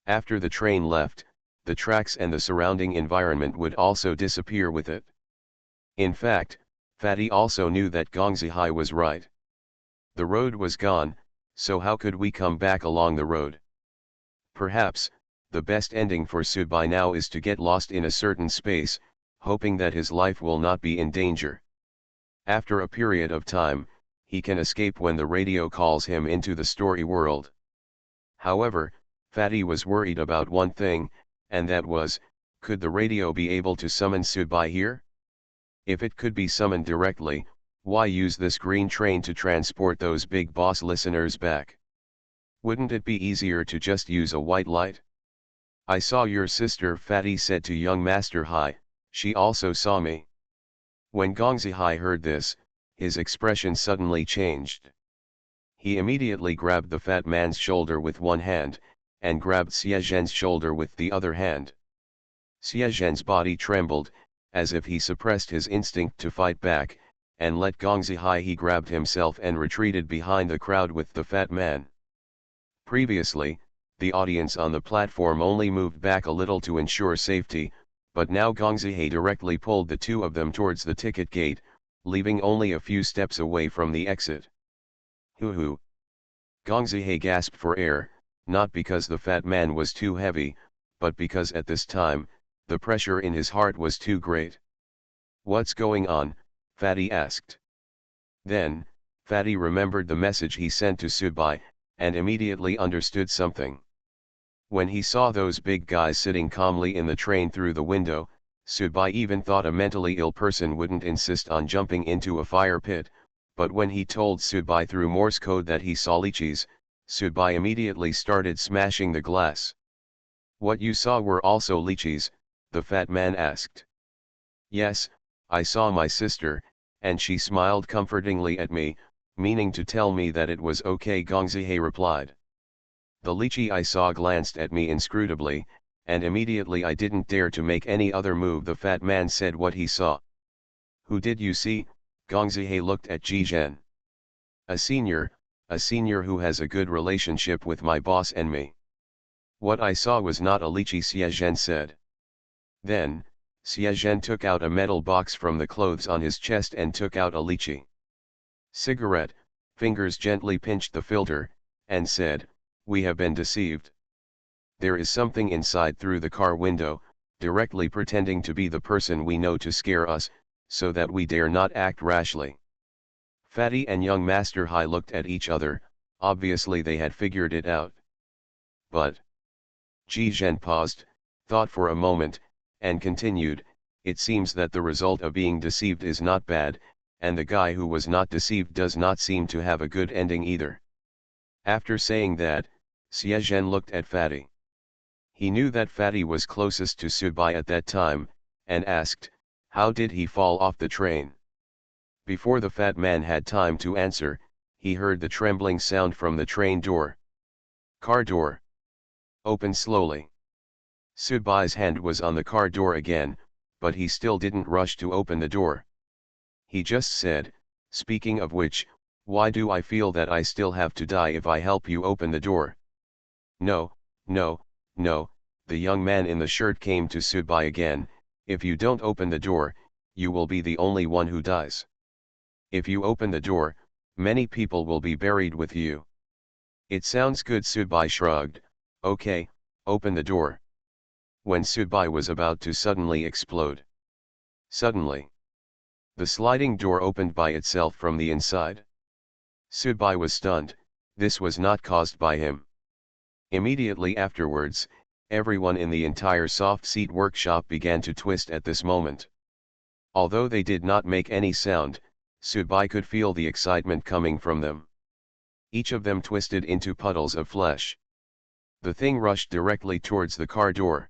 After the train left, the tracks and the surrounding environment would also disappear with it. In fact, Fatty also knew that Gong Zihai was right. The road was gone, so how could we come back along the road? Perhaps, the best ending for Subai now is to get lost in a certain space, hoping that his life will not be in danger. After a period of time, he can escape when the radio calls him into the story world. However, Fatty was worried about one thing, and that was, could the radio be able to summon Subai here? If it could be summoned directly, why use this green train to transport those big boss listeners back? Wouldn't it be easier to just use a white light? I saw your sister, Fatty said to young Master Hai. She also saw me. When Gong Zihai heard this, his expression suddenly changed. He immediately grabbed the fat man's shoulder with one hand, and grabbed Xie Zhen's shoulder with the other hand. Xie Zhen's body trembled, as if he suppressed his instinct to fight back, and let Gong Zihai. He grabbed himself and retreated behind the crowd with the fat man. Previously, the audience on the platform only moved back a little to ensure safety, but now Gong Zihai directly pulled the two of them towards the ticket gate, leaving only a few steps away from the exit. Hoo-hoo! Gong Zihai gasped for air, not because the fat man was too heavy, but because at this time, the pressure in his heart was too great. What's going on? Fatty asked. Then, Fatty remembered the message he sent to Subai, and immediately understood something. When he saw those big guys sitting calmly in the train through the window, Subai even thought a mentally ill person wouldn't insist on jumping into a fire pit, but when he told Subai through Morse code that he saw lychees, Subai immediately started smashing the glass. What you saw were also lychees? The fat man asked. Yes, I saw my sister, and she smiled comfortingly at me, meaning to tell me that it was okay, Gong Zihai replied. The lychee I saw glanced at me inscrutably, and immediately I didn't dare to make any other move. The fat man said what he saw. Who did you see? Gong Zihai looked at Ji Zhen. A senior who has a good relationship with my boss and me. What I saw was not a lychee, Xie Zhen said. Then, Xie Zhen took out a metal box from the clothes on his chest and took out a lychee. Cigarette, fingers gently pinched the filter, and said, we have been deceived. There is something inside through the car window, directly pretending to be the person we know to scare us, so that we dare not act rashly. Fatty and young Master Hai looked at each other, obviously they had figured it out. But Ji Zhen paused, thought for a moment, and continued, it seems that the result of being deceived is not bad, and the guy who was not deceived does not seem to have a good ending either. After saying that, Xie Zhen looked at Fatty. He knew that Fatty was closest to Subai at that time, and asked, how did he fall off the train? Before the fat man had time to answer, he heard the trembling sound from the train door. Car door. Open slowly. Sudbai's hand was on the car door again, but he still didn't rush to open the door. He just said, "Speaking of which, why do I feel that I still have to die if I help you open the door?" "No, no, no," the young man in the shirt came to Sudbai again, "if you don't open the door, you will be the only one who dies. If you open the door, many people will be buried with you." "It sounds good," Sudbai shrugged. "Okay, open the door." When Sudbai was about to suddenly explode. Suddenly, the sliding door opened by itself from the inside. Sudbai was stunned. This was not caused by him. Immediately afterwards, everyone in the entire soft seat workshop began to twist at this moment. Although they did not make any sound, Sudbai could feel the excitement coming from them. Each of them twisted into puddles of flesh. The thing rushed directly towards the car door.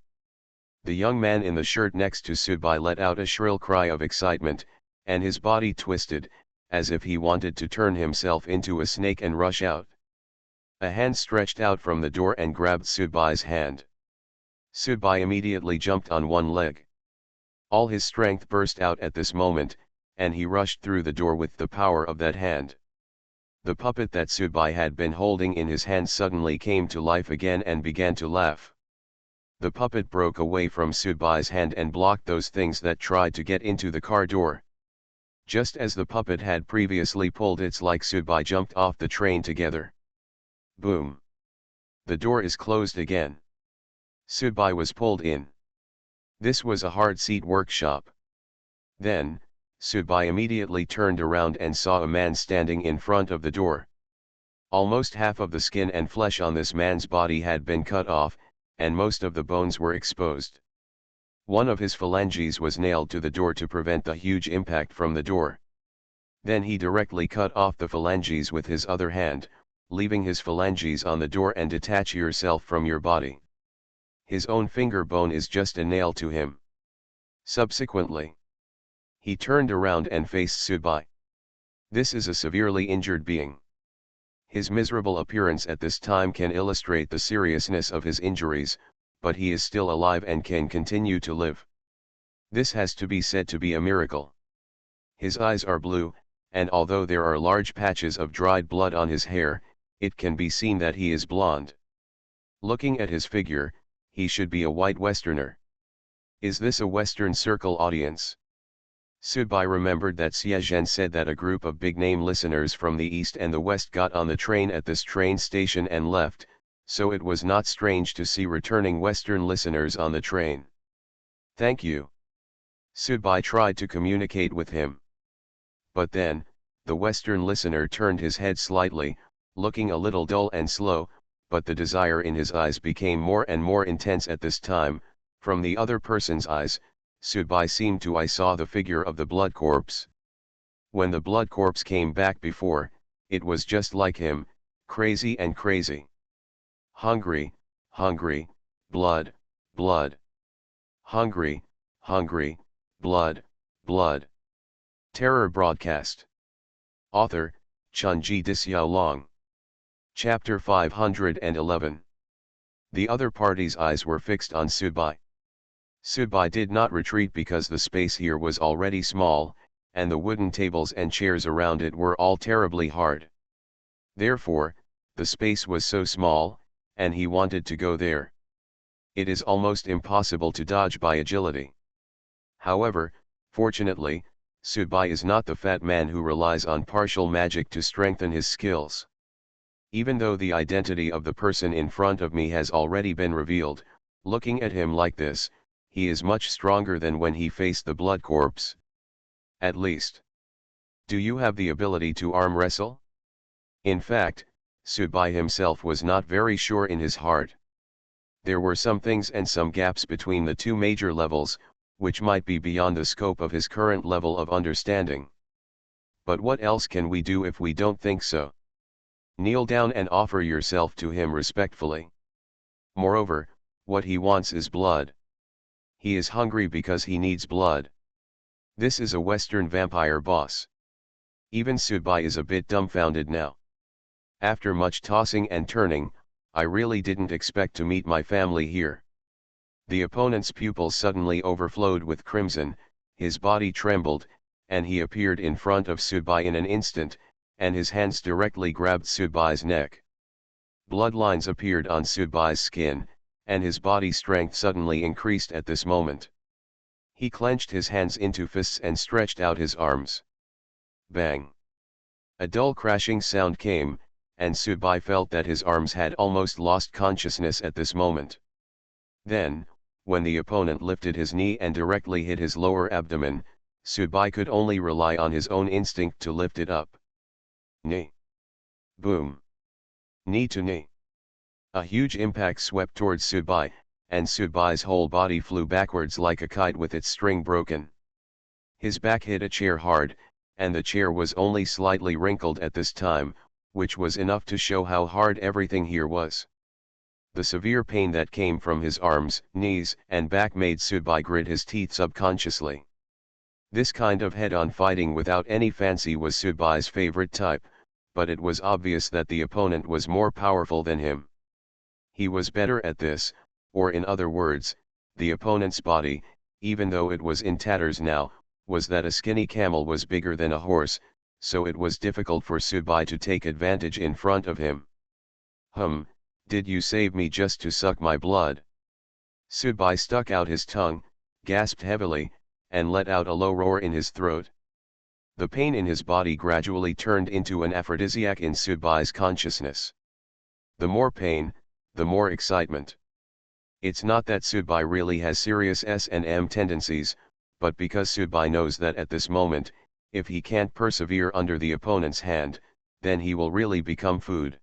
The young man in the shirt next to Sudbai let out a shrill cry of excitement, and his body twisted, as if he wanted to turn himself into a snake and rush out. A hand stretched out from the door and grabbed Sudbai's hand. Sudbai immediately jumped on one leg. All his strength burst out at this moment, and he rushed through the door with the power of that hand. The puppet that Sudbai had been holding in his hand suddenly came to life again and began to laugh. The puppet broke away from Sudbai's hand and blocked those things that tried to get into the car door. Just as the puppet had previously pulled its like, Sudbai jumped off the train together. Boom! The door is closed again. Sudbai was pulled in. This was a hard seat workshop. Then, Sudbai immediately turned around and saw a man standing in front of the door. Almost half of the skin and flesh on this man's body had been cut off, and most of the bones were exposed. One of his phalanges was nailed to the door to prevent the huge impact from the door. Then he directly cut off the phalanges with his other hand, leaving his phalanges on the door, and detach yourself from your body. His own finger bone is just a nail to him. Subsequently, he turned around and faced Sudbai. This is a severely injured being. His miserable appearance at this time can illustrate the seriousness of his injuries, but he is still alive and can continue to live. This has to be said to be a miracle. His eyes are blue, and although there are large patches of dried blood on his hair, it can be seen that he is blonde. Looking at his figure, he should be a white Westerner. Is this a Western Circle audience? Sudbai remembered that Xie said that a group of big-name listeners from the East and the West got on the train at this train station and left, so it was not strange to see returning Western listeners on the train. "Thank you." Sudbai tried to communicate with him. But then, the Western listener turned his head slightly, looking a little dull and slow, but the desire in his eyes became more and more intense at this time. From the other person's eyes, Sudbai seemed to I saw the figure of the blood corpse. When the blood corpse came back before, it was just like him, crazy and crazy. Hungry, hungry, blood, blood. Hungry, hungry, blood, blood. Terror broadcast. Author, Chunji Disyao. Chapter 511. The other party's eyes were fixed on Sudbai. Sudbai did not retreat because the space here was already small, and the wooden tables and chairs around it were all terribly hard. Therefore, the space was so small, and he wanted to go there. It is almost impossible to dodge by agility. However, fortunately, Sudbai is not the fat man who relies on partial magic to strengthen his skills. Even though the identity of the person in front of me has already been revealed, looking at him like this, he is much stronger than when he faced the blood corpse. At least. Do you have the ability to arm wrestle? In fact, Sudbai himself was not very sure in his heart. There were some things and some gaps between the two major levels, which might be beyond the scope of his current level of understanding. But what else can we do if we don't think so? Kneel down and offer yourself to him respectfully. Moreover, what he wants is blood. He is hungry because he needs blood. This is a Western vampire boss. Even Subai is a bit dumbfounded now. After much tossing and turning, I really didn't expect to meet my family here. The opponent's pupils suddenly overflowed with crimson, his body trembled, and he appeared in front of Subai in an instant, and his hands directly grabbed Subai's neck. Bloodlines appeared on Subai's skin, and his body strength suddenly increased at this moment. He clenched his hands into fists and stretched out his arms. Bang! A dull crashing sound came, and Subai felt that his arms had almost lost consciousness at this moment. Then, when the opponent lifted his knee and directly hit his lower abdomen, Subai could only rely on his own instinct to lift it up. Knee. Boom. Knee to knee. A huge impact swept towards Subai, and Subai's whole body flew backwards like a kite with its string broken. His back hit a chair hard, and the chair was only slightly wrinkled at this time, which was enough to show how hard everything here was. The severe pain that came from his arms, knees, and back made Subai grit his teeth subconsciously. This kind of head-on fighting without any fancy was Subai's favorite type, but it was obvious that the opponent was more powerful than him. He was better at this, or in other words, the opponent's body, even though it was in tatters now, was that a skinny camel was bigger than a horse, so it was difficult for Subai to take advantage in front of him. Did you save me just to suck my blood? Subai stuck out his tongue, gasped heavily, and let out a low roar in his throat. The pain in his body gradually turned into an aphrodisiac in Subai's consciousness. The more pain, the more excitement. It's not that Subai really has serious S&M tendencies, but because Subai knows that at this moment, if he can't persevere under the opponent's hand, then he will really become food.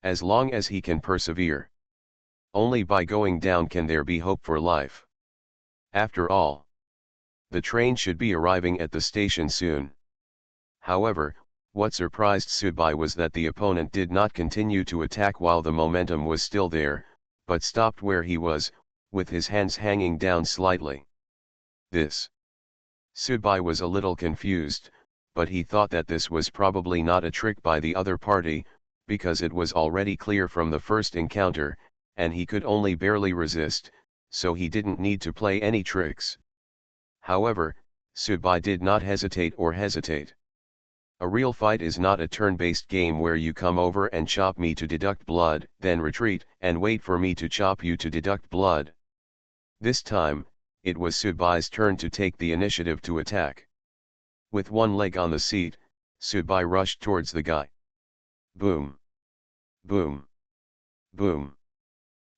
As long as he can persevere. Only by going down can there be hope for life. After all, the train should be arriving at the station soon. However, what surprised Subai was that the opponent did not continue to attack while the momentum was still there, but stopped where he was, with his hands hanging down slightly. Subai was a little confused, but he thought that this was probably not a trick by the other party, because it was already clear from the first encounter, and he could only barely resist, so he didn't need to play any tricks. However, Subai did not hesitate. A real fight is not a turn-based game where you come over and chop me to deduct blood, then retreat, and wait for me to chop you to deduct blood. This time, it was Subai's turn to take the initiative to attack. With one leg on the seat, Subai rushed towards the guy. Boom. Boom. Boom.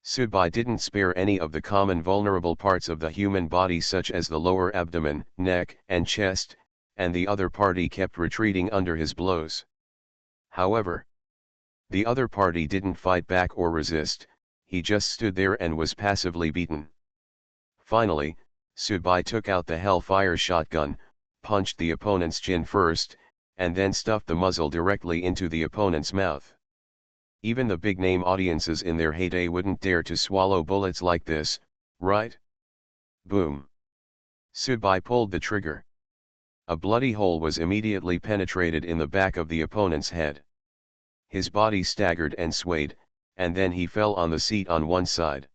Subai didn't spare any of the common vulnerable parts of the human body such as the lower abdomen, neck, and chest, and the other party kept retreating under his blows. However, the other party didn't fight back or resist, he just stood there and was passively beaten. Finally, Subai took out the Hellfire shotgun, punched the opponent's chin first, and then stuffed the muzzle directly into the opponent's mouth. Even the big-name audiences in their heyday wouldn't dare to swallow bullets like this, right? Boom. Subai pulled the trigger. A bloody hole was immediately penetrated in the back of the opponent's head. His body staggered and swayed, and then he fell on the seat on one side.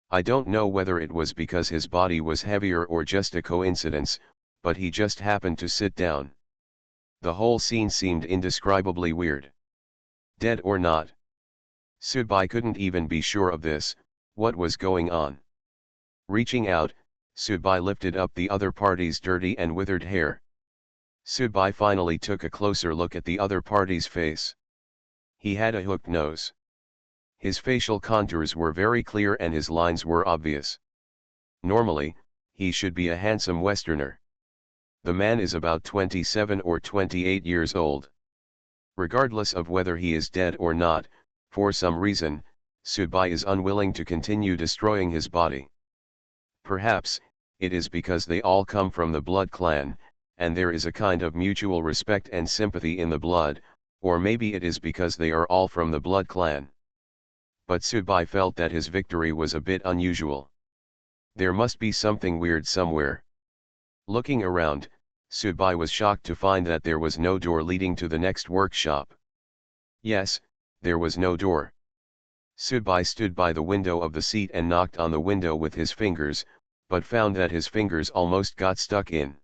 I don't know whether it was because his body was heavier or just a coincidence, but he just happened to sit down. The whole scene seemed indescribably weird. Dead or not? Subai couldn't even be sure of this. What was going on? Reaching out, Subai lifted up the other party's dirty and withered hair. Subai finally took a closer look at the other party's face. He had a hooked nose. His facial contours were very clear and his lines were obvious. Normally, he should be a handsome Westerner. The man is about 27 or 28 years old. Regardless of whether he is dead or not, for some reason, Subai is unwilling to continue destroying his body. Perhaps, it is because they all come from the blood clan, and there is a kind of mutual respect and sympathy in the blood, or maybe it is because they are all from the blood clan. But Subai felt that his victory was a bit unusual. There must be something weird somewhere. Looking around, Subai was shocked to find that there was no door leading to the next workshop. Yes, there was no door. Subai stood by the window of the seat and knocked on the window with his fingers, but found that his fingers almost got stuck in.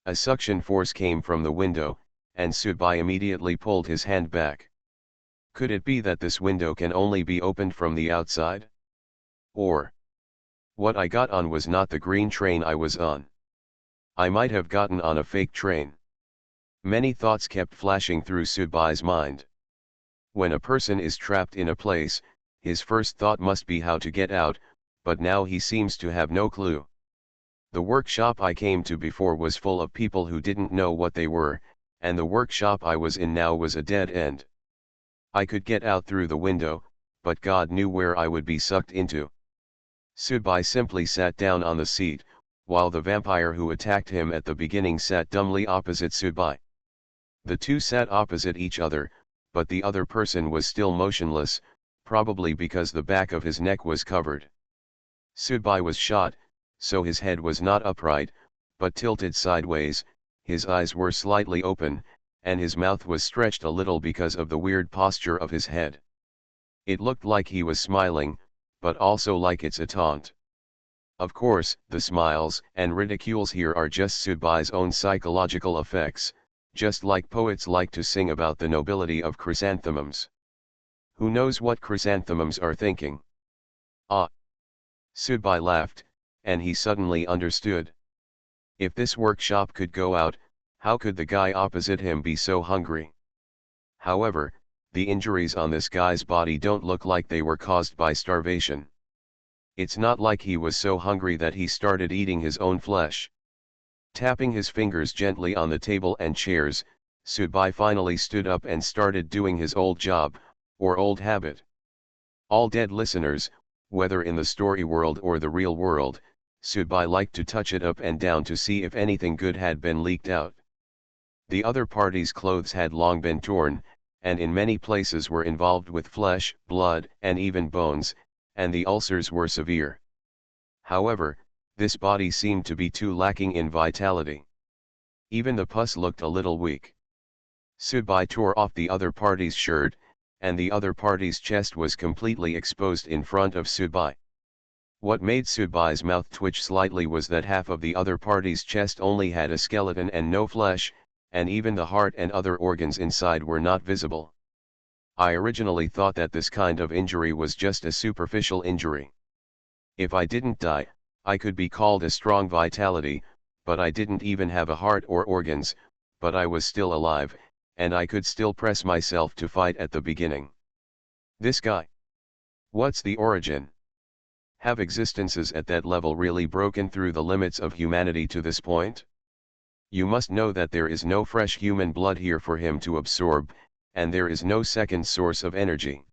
A suction force came from the window, and Subai immediately pulled his hand back. Could it be that this window can only be opened from the outside? Or, what I got on was not the green train I was on. I might have gotten on a fake train. Many thoughts kept flashing through Subai's mind. When a person is trapped in a place, his first thought must be how to get out, but now he seems to have no clue. The workshop I came to before was full of people who didn't know what they were, and the workshop I was in now was a dead end. I could get out through the window, but God knew where I would be sucked into. Subai simply sat down on the seat, while the vampire who attacked him at the beginning sat dumbly opposite Subai. The two sat opposite each other, but the other person was still motionless, probably because the back of his neck was covered. Subai was shot, so his head was not upright, but tilted sideways, his eyes were slightly open, and his mouth was stretched a little because of the weird posture of his head. It looked like he was smiling, but also like it's a taunt. Of course, the smiles and ridicules here are just Subai's own psychological effects, just like poets like to sing about the nobility of chrysanthemums. Who knows what chrysanthemums are thinking? Ah! Subai laughed, and he suddenly understood. If this workshop could go out, how could the guy opposite him be so hungry? However, the injuries on this guy's body don't look like they were caused by starvation. It's not like he was so hungry that he started eating his own flesh. Tapping his fingers gently on the table and chairs, Subai finally stood up and started doing his old job, or old habit. All dead listeners, whether in the story world or the real world, Subai liked to touch it up and down to see if anything good had been leaked out. The other party's clothes had long been torn, and in many places were involved with flesh, blood, and even bones, and the ulcers were severe. However, this body seemed to be too lacking in vitality. Even the pus looked a little weak. Subai tore off the other party's shirt, and the other party's chest was completely exposed in front of Subai. What made Subai's mouth twitch slightly was that half of the other party's chest only had a skeleton and no flesh, and even the heart and other organs inside were not visible. I originally thought that this kind of injury was just a superficial injury. If I didn't die, I could be called a strong vitality, but I didn't even have a heart or organs, but I was still alive, and I could still press myself to fight at the beginning. This guy. What's the origin? Have existences at that level really broken through the limits of humanity to this point? You must know that there is no fresh human blood here for him to absorb, and there is no second source of energy.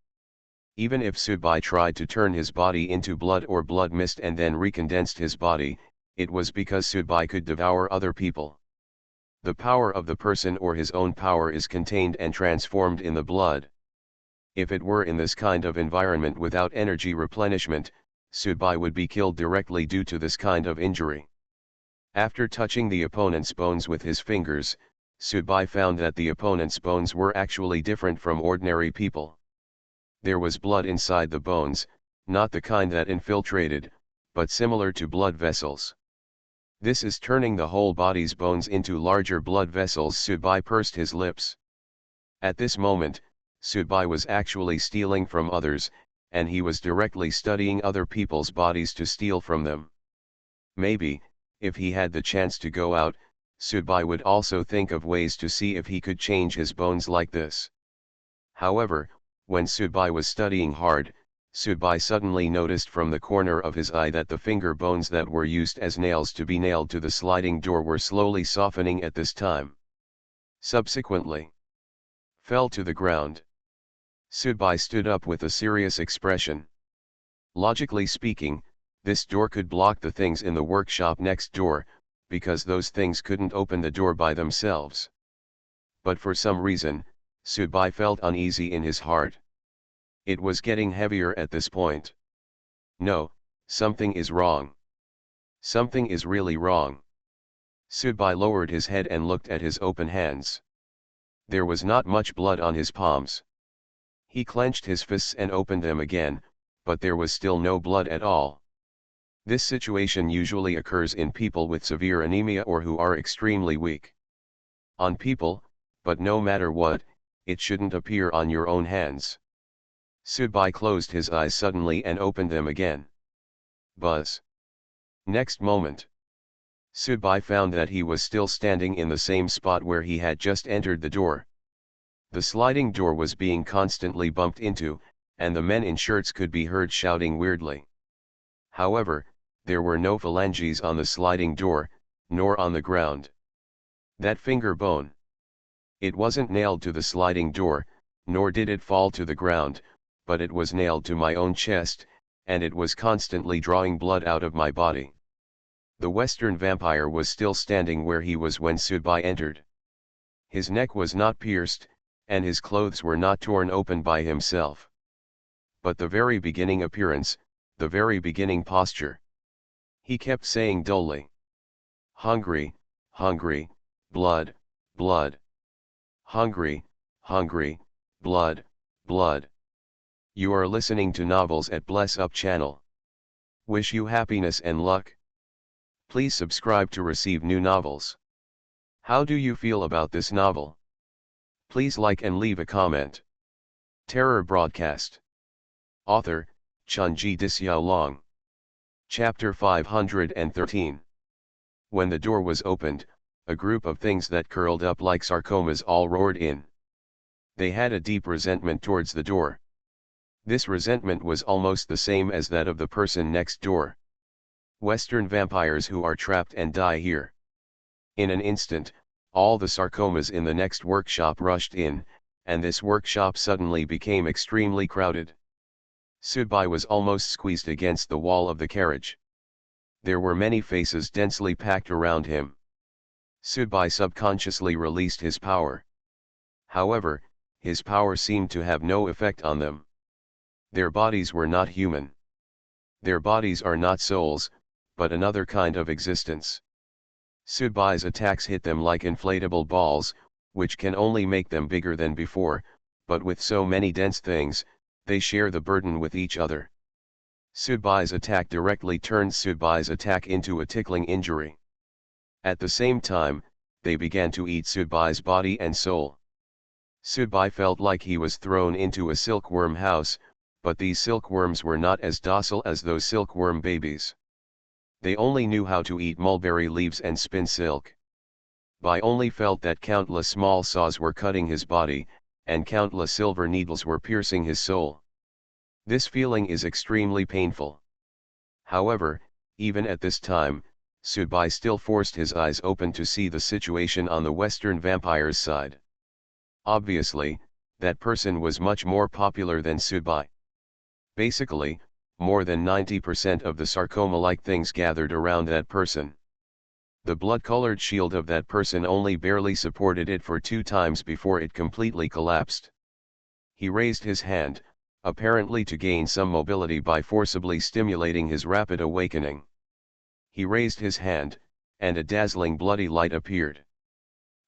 Even if Subai tried to turn his body into blood or blood mist and then recondensed his body, it was because Subai could devour other people. The power of the person or his own power is contained and transformed in the blood. If it were in this kind of environment without energy replenishment, Subai would be killed directly due to this kind of injury. After touching the opponent's bones with his fingers, Subai found that the opponent's bones were actually different from ordinary people. There was blood inside the bones, not the kind that infiltrated, but similar to blood vessels. This is turning the whole body's bones into larger blood vessels. Subai pursed his lips. At this moment, Subai was actually stealing from others, and he was directly studying other people's bodies to steal from them. Maybe, if he had the chance to go out, Subai would also think of ways to see if he could change his bones like this. However, when Subai was studying hard, Subai suddenly noticed from the corner of his eye that the finger bones that were used as nails to be nailed to the sliding door were slowly softening at this time. Subsequently, fell to the ground. Subai stood up with a serious expression. Logically speaking, this door could block the things in the workshop next door, because those things couldn't open the door by themselves. But for some reason, Subai felt uneasy in his heart. It was getting heavier at this point. No, something is wrong. Something is really wrong. Sudbai lowered his head and looked at his open hands. There was not much blood on his palms. He clenched his fists and opened them again, but there was still no blood at all. This situation usually occurs in people with severe anemia or who are extremely weak. On people, but no matter what, it shouldn't appear on your own hands. Sudbai closed his eyes suddenly and opened them again. Buzz. Next moment, Sudbai found that he was still standing in the same spot where he had just entered the door. The sliding door was being constantly bumped into, and the men in shirts could be heard shouting weirdly. However, there were no phalanges on the sliding door, nor on the ground. That finger bone. It wasn't nailed to the sliding door, nor did it fall to the ground, but it was nailed to my own chest, and it was constantly drawing blood out of my body. The Western vampire was still standing where he was when Sudbai entered. His neck was not pierced, and his clothes were not torn open by himself. But the very beginning appearance, the very beginning posture. He kept saying dully, "Hungry, hungry, blood, blood. Hungry, hungry, blood, blood." You are listening to Novels at Bless Up channel. Wish you happiness and luck. Please subscribe to receive new novels. How do you feel about this novel? Please like and leave a comment. Terror Broadcast. Author, Chunji Disyao. Chapter 513. When the door was opened, a group of things that curled up like sarcomas all roared in. They had a deep resentment towards the door. This resentment was almost the same as that of the person next door. Western vampires who are trapped and die here. In an instant, all the sarcomas in the next workshop rushed in, and this workshop suddenly became extremely crowded. Sudbai was almost squeezed against the wall of the carriage. There were many faces densely packed around him. Sudbai subconsciously released his power. However, his power seemed to have no effect on them. Their bodies were not human. Their bodies are not souls, but another kind of existence. Sudbai's attacks hit them like inflatable balls, which can only make them bigger than before, but with so many dense things, they share the burden with each other. Sudbai's attack directly turns Sudbai's attack into a tickling injury. At the same time, they began to eat Sudbai's body and soul. Sudbai felt like he was thrown into a silkworm house, but these silkworms were not as docile as those silkworm babies. They only knew how to eat mulberry leaves and spin silk. Bai only felt that countless small saws were cutting his body, and countless silver needles were piercing his soul. This feeling is extremely painful. However, even at this time, Sudbai still forced his eyes open to see the situation on the Western vampire's side. Obviously, that person was much more popular than Sudbai. Basically, more than 90% of the sarcoma-like things gathered around that person. The blood-colored shield of that person only barely supported it for 2 times before it completely collapsed. He raised his hand, apparently to gain some mobility by forcibly stimulating his rapid awakening. He raised his hand, and a dazzling bloody light appeared.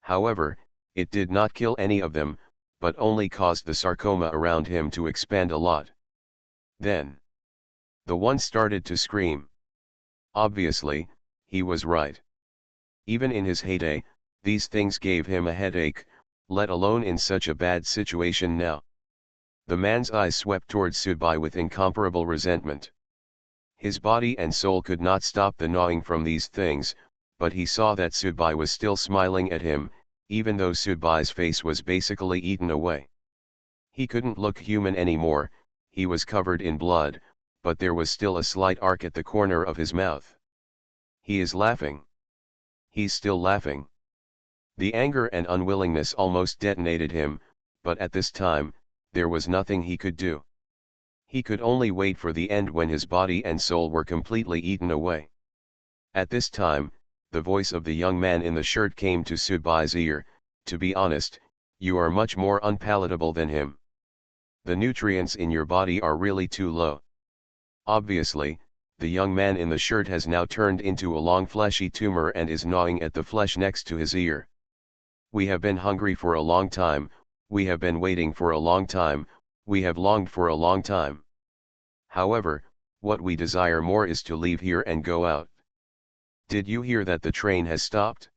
However, it did not kill any of them, but only caused the sarcoma around him to expand a lot. Then, the one started to scream. Obviously, he was right. Even in his heyday, these things gave him a headache, let alone in such a bad situation now. The man's eyes swept towards Sudbai with incomparable resentment. His body and soul could not stop the gnawing from these things, but he saw that Sudbai was still smiling at him, even though Sudbai's face was basically eaten away. He couldn't look human anymore, he was covered in blood, but there was still a slight arc at the corner of his mouth. He is laughing. He's still laughing. The anger and unwillingness almost detonated him, but at this time, there was nothing he could do. He could only wait for the end when his body and soul were completely eaten away. At this time, the voice of the young man in the shirt came to Sudbai's ear. To be honest, you are much more unpalatable than him. The nutrients in your body are really too low. Obviously, The young man in the shirt has now turned into a long fleshy tumor and is gnawing at the flesh next to his ear. We have been hungry for a long time, we have been waiting for a long time, we have longed for a long time. However, what we desire more is to leave here and go out. Did you hear that the train has stopped?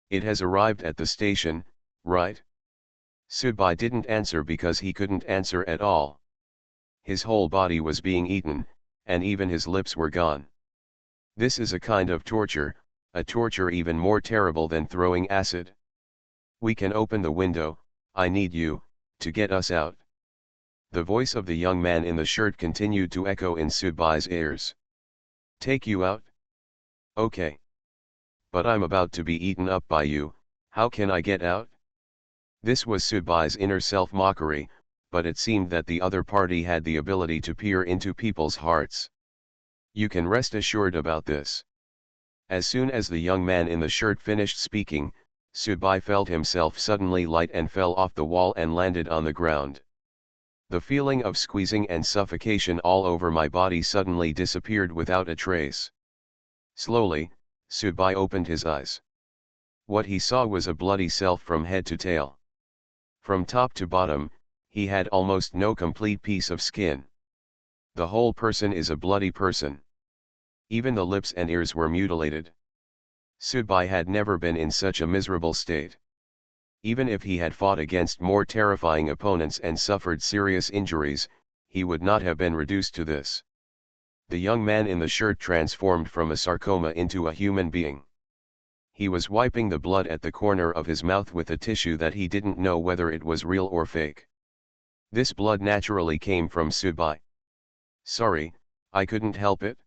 It has arrived at the station, right? Subai didn't answer because he couldn't answer at all. His whole body was being eaten, and even his lips were gone. This is a kind of torture, a torture even more terrible than throwing acid. We can open the window, I need you, to get us out. The voice of the young man in the shirt continued to echo in Subai's ears. Take you out? Okay. But I'm about to be eaten up by you, how can I get out? This was Subai's inner self-mockery, but it seemed that the other party had the ability to peer into people's hearts. You can rest assured about this. As soon as the young man in the shirt finished speaking, Subai felt himself suddenly light and fell off the wall and landed on the ground. The feeling of squeezing and suffocation all over my body suddenly disappeared without a trace. Slowly, Subai opened his eyes. What he saw was a bloody self from head to tail. From top to bottom, he had almost no complete piece of skin. The whole person is a bloody person. Even the lips and ears were mutilated. Subai had never been in such a miserable state. Even if he had fought against more terrifying opponents and suffered serious injuries, he would not have been reduced to this. The young man in the shirt transformed from a sarcoma into a human being. He was wiping the blood at the corner of his mouth with a tissue that he didn't know whether it was real or fake. This blood naturally came from Subai. Sorry, I couldn't help it.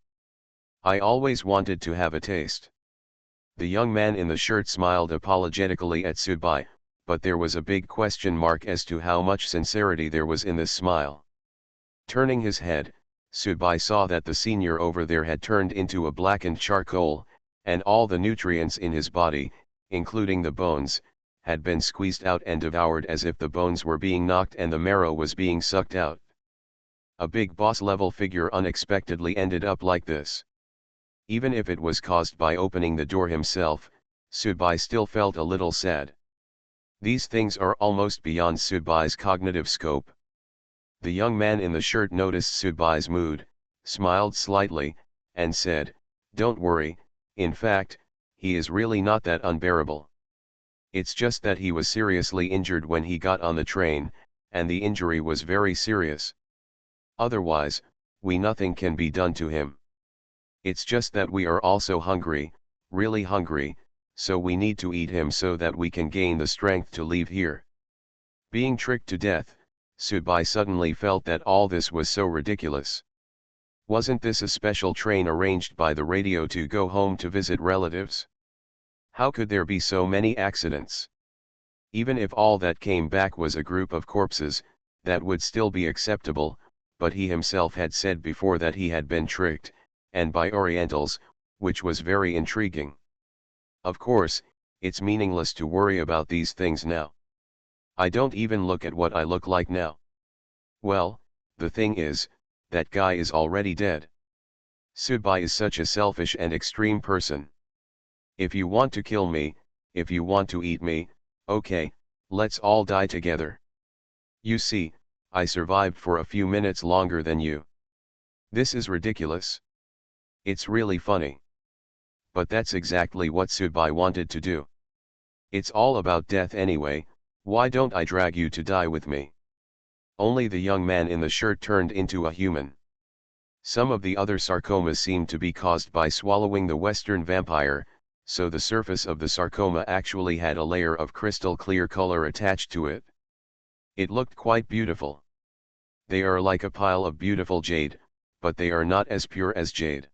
I always wanted to have a taste. The young man in the shirt smiled apologetically at Subai, but there was a big question mark as to how much sincerity there was in this smile. Turning his head, Subai saw that the senior over there had turned into a blackened charcoal, and all the nutrients in his body, including the bones, had been squeezed out and devoured as if the bones were being knocked and the marrow was being sucked out. A big boss-level figure unexpectedly ended up like this. Even if it was caused by opening the door himself, Subai still felt a little sad. These things are almost beyond Subai's cognitive scope. The young man in the shirt noticed Subai's mood, smiled slightly, and said, "Don't worry, in fact, he is really not that unbearable. It's just that he was seriously injured when he got on the train, and the injury was very serious. Otherwise, nothing can be done to him. It's just that we are also hungry, really hungry, so we need to eat him so that we can gain the strength to leave here." Being tricked to death, Subai suddenly felt that all this was so ridiculous. Wasn't this a special train arranged by the radio to go home to visit relatives? How could there be so many accidents? Even if all that came back was a group of corpses, that would still be acceptable, but he himself had said before that he had been tricked, and by Orientals, which was very intriguing. Of course, it's meaningless to worry about these things now. I don't even look at what I look like now. Well, the thing is, that guy is already dead. Subai is such a selfish and extreme person. If you want to kill me, if you want to eat me, okay, let's all die together. You see, I survived for a few minutes longer than you. This is ridiculous. It's really funny. But that's exactly what Subai wanted to do. It's all about death anyway, why don't I drag you to die with me? Only the young man in the shirt turned into a human. Some of the other sarcomas seemed to be caused by swallowing the Western vampire, so the surface of the sarcoma actually had a layer of crystal clear color attached to it. It looked quite beautiful. They are like a pile of beautiful jade, but they are not as pure as jade.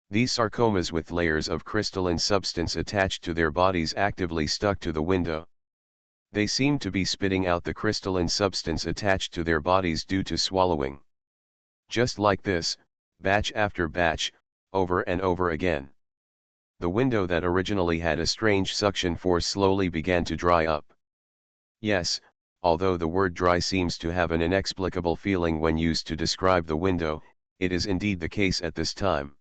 These sarcomas with layers of crystalline substance attached to their bodies actively stuck to the window. They seemed to be spitting out the crystalline substance attached to their bodies due to swallowing. Just like this, batch after batch, over and over again. The window that originally had a strange suction force slowly began to dry up. Yes, although the word dry seems to have an inexplicable feeling when used to describe the window, it is indeed the case at this time.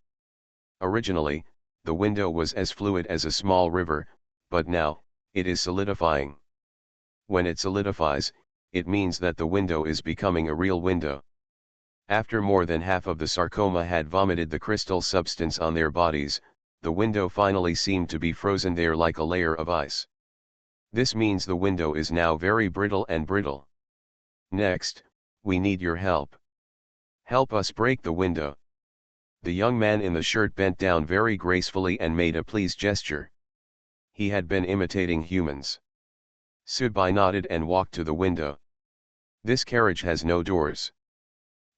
Originally, the window was as fluid as a small river, but now, it is solidifying. When it solidifies, it means that the window is becoming a real window. After more than half of the sarcoma had vomited the crystal substance on their bodies, the window finally seemed to be frozen there like a layer of ice. This means the window is now very brittle and brittle. Next, we need your help. Help us break the window. The young man in the shirt bent down very gracefully and made a please gesture. He had been imitating humans. Subai nodded and walked to the window. This carriage has no doors.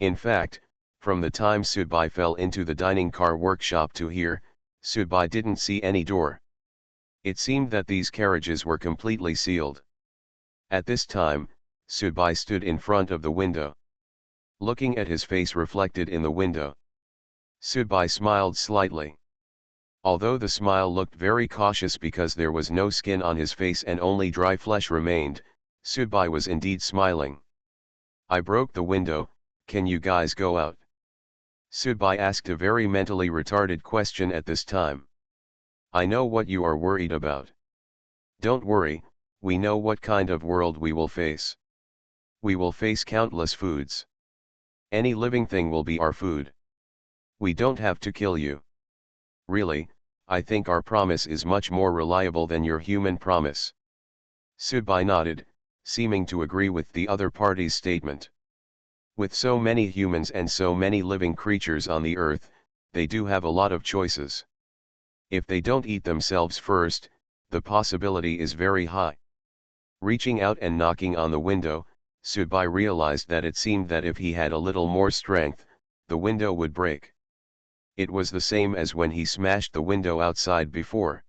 In fact, from the time Subai fell into the dining car workshop to here, Subai didn't see any door. It seemed that these carriages were completely sealed. At this time, Subai stood in front of the window. Looking at his face reflected in the window, Subai smiled slightly. Although the smile looked very cautious because there was no skin on his face and only dry flesh remained, Subai was indeed smiling. I broke the window, can you guys go out? Subai asked a very mentally retarded question at this time. I know what you are worried about. Don't worry, we know what kind of world we will face. We will face countless foods. Any living thing will be our food. We don't have to kill you. Really, I think our promise is much more reliable than your human promise. Subai nodded, seeming to agree with the other party's statement. With so many humans and so many living creatures on the earth, they do have a lot of choices. If they don't eat themselves first, the possibility is very high. Reaching out and knocking on the window, Subai realized that it seemed that if he had a little more strength, the window would break. It was the same as when he smashed the window outside before.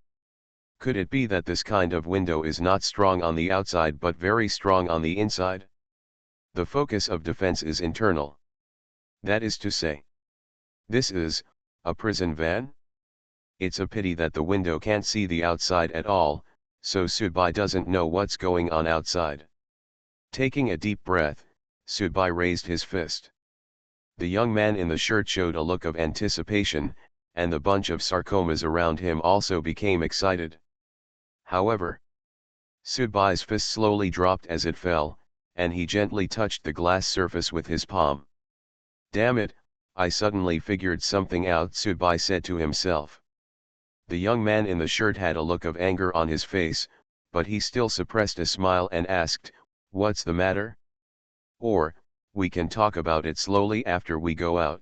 Could it be that this kind of window is not strong on the outside but very strong on the inside? The focus of defense is internal. That is to say, this is a prison van? It's a pity that the window can't see the outside at all, so Subai doesn't know what's going on outside. Taking a deep breath, Subai raised his fist. The young man in the shirt showed a look of anticipation, and the bunch of sarcomas around him also became excited. However, Subai's fist slowly dropped as it fell, and he gently touched the glass surface with his palm. Damn it, I suddenly figured something out, Subai said to himself. The young man in the shirt had a look of anger on his face, but he still suppressed a smile and asked, "What's the matter? Or, we can talk about it slowly after we go out.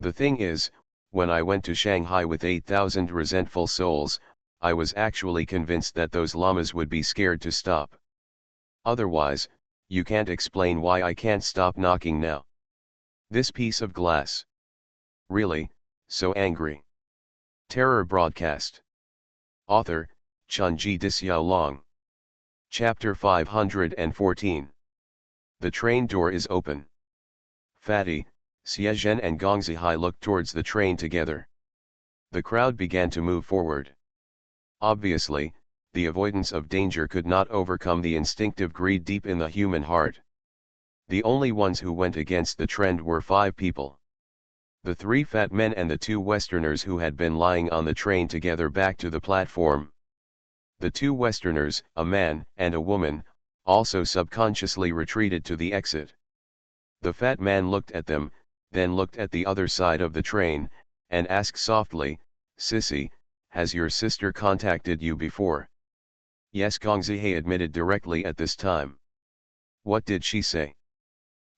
The thing is, when I went to Shanghai with 8,000 resentful souls, I was actually convinced that those llamas would be scared to stop. Otherwise, you can't explain why I can't stop knocking now. This piece of glass. Really, so angry." Terror Broadcast. Author, Chunji Dixiaolong. Chapter 514. The train door is open. Fatty, Xiezhen and Gongzihai looked towards the train together. The crowd began to move forward. Obviously, the avoidance of danger could not overcome the instinctive greed deep in the human heart. The only ones who went against the trend were 5 people. The 3 fat men and the 2 Westerners who had been lying on the train together back to the platform. The 2 Westerners, a man and a woman, also subconsciously retreated to the exit. The fat man looked at them, then looked at the other side of the train, and asked softly, "Sissy, has your sister contacted you before?" "Yes," Gongzihei admitted directly at this time. "What did she say?"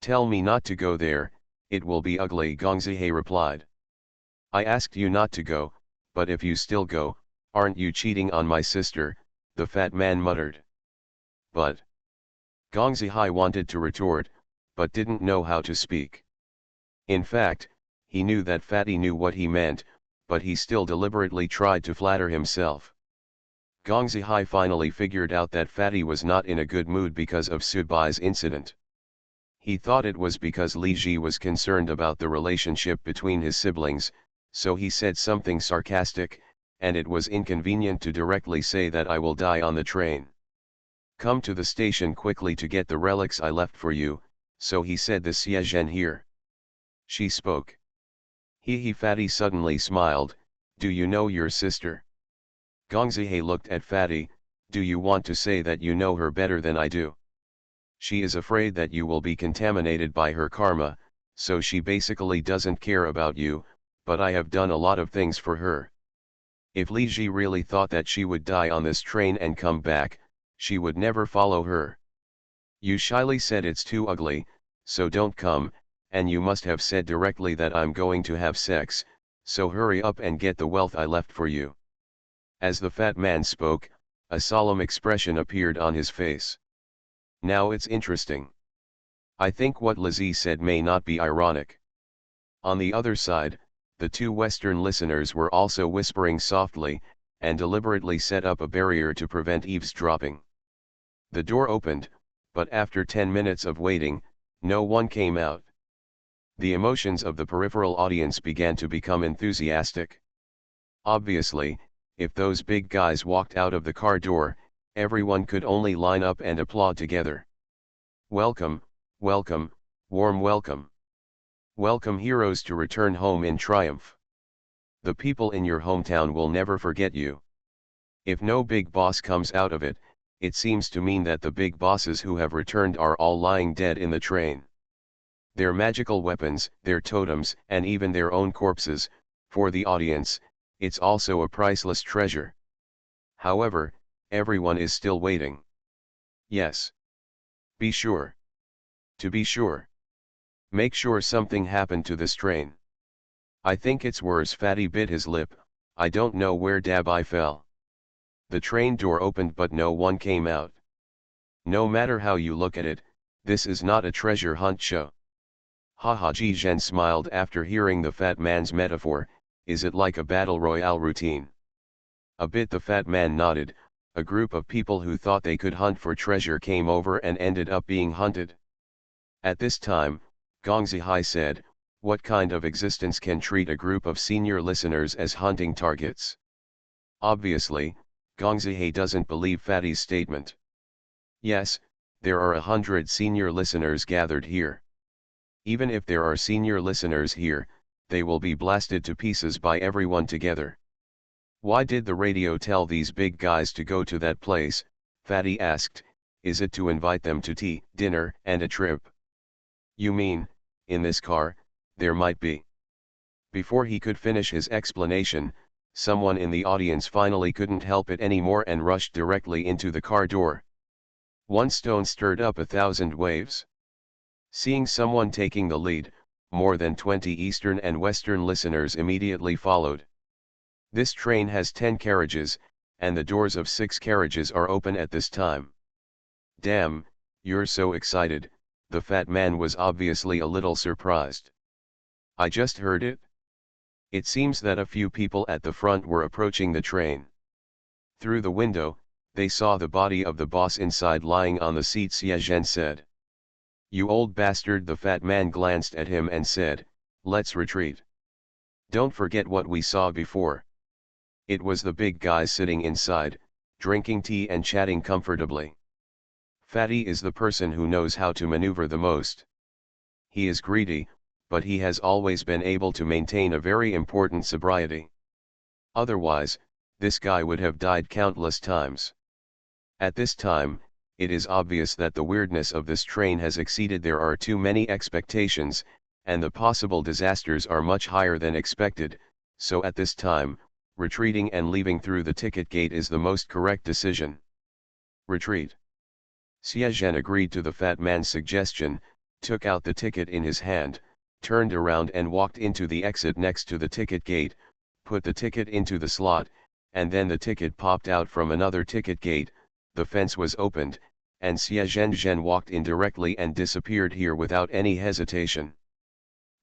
"Tell me not to go there, it will be ugly," Gongzihei replied. "I asked you not to go, but if you still go, aren't you cheating on my sister?" the fat man muttered. "But..." Gongzihai wanted to retort, but didn't know how to speak. In fact, he knew that Fatty knew what he meant, but he still deliberately tried to flatter himself. Gongzihai finally figured out that Fatty was not in a good mood because of Subai's incident. He thought it was because Li Ji was concerned about the relationship between his siblings, so he said something sarcastic, and it was inconvenient to directly say that I will die on the train. "Come to the station quickly to get the relics I left for you," so he said the Xiezhen here. She spoke. He Fatty suddenly smiled, do you know your sister? Gongzihe looked at Fatty, do you want to say that you know her better than I do? She is afraid that you will be contaminated by her karma, so she basically doesn't care about you, but I have done a lot of things for her. If Li Ji really thought that she would die on this train and come back, she would never follow her. You shyly said it's too ugly, so don't come, and you must have said directly that I'm going to have sex, so hurry up and get the wealth I left for you. As the fat man spoke, a solemn expression appeared on his face. Now it's interesting. I think what Lizzie said may not be ironic. On the other side, the two Western listeners were also whispering softly, and deliberately set up a barrier to prevent eavesdropping. The door opened, but after 10 minutes of waiting, no one came out. The emotions of the peripheral audience began to become enthusiastic. Obviously, if those big guys walked out of the car door, everyone could only line up and applaud together. Welcome, welcome, warm welcome. Welcome heroes to return home in triumph. The people in your hometown will never forget you. If no big boss comes out of it, it seems to mean that the big bosses who have returned are all lying dead in the train. Their magical weapons, their totems, and even their own corpses, for the audience, it's also a priceless treasure. However, everyone is still waiting. Yes. Be sure. To be sure. Make sure something happened to this train. I think it's worse. Fatty bit his lip, I don't know where Dabai fell. The train door opened but no one came out. No matter how you look at it, this is not a treasure hunt show. Haha, Ji Zhen smiled after hearing the fat man's metaphor, is it like a battle royale routine? A bit. The fat man nodded. A group of people who thought they could hunt for treasure came over and ended up being hunted. At this time, Gong Zihai said, what kind of existence can treat a group of senior listeners as hunting targets? Obviously, Gong Zihai doesn't believe Fatty's statement. Yes, there are 100 senior listeners gathered here. Even if there are senior listeners here, they will be blasted to pieces by everyone together. Why did the radio tell these big guys to go to that place? Fatty asked, is it to invite them to tea, dinner, and a trip? You mean, in this car, there might be. Before he could finish his explanation, someone in the audience finally couldn't help it anymore and rushed directly into the car door. One stone stirred up 1,000 waves. Seeing someone taking the lead, more than 20 Eastern and Western listeners immediately followed. This train has 10 carriages, and the doors of 6 carriages are open at this time. Damn, you're so excited, the fat man was obviously a little surprised. I just heard it. It seems that a few people at the front were approaching the train. Through the window, they saw the body of the boss inside lying on the seat. Xie Zhen said. You old bastard. The fat man glanced at him and said, let's retreat. Don't forget what we saw before. It was the big guys sitting inside, drinking tea and chatting comfortably. Fatty is the person who knows how to maneuver the most. He is greedy, but he has always been able to maintain a very important sobriety. Otherwise, this guy would have died countless times. At this time, it is obvious that the weirdness of this train has exceeded. There are too many expectations, and the possible disasters are much higher than expected, so at this time, retreating and leaving through the ticket gate is the most correct decision. Retreat. Xie Zhen agreed to the fat man's suggestion, took out the ticket in his hand, turned around and walked into the exit next to the ticket gate, put the ticket into the slot, and then the ticket popped out from another ticket gate, the fence was opened, and Xie Zhen walked in directly and disappeared here without any hesitation.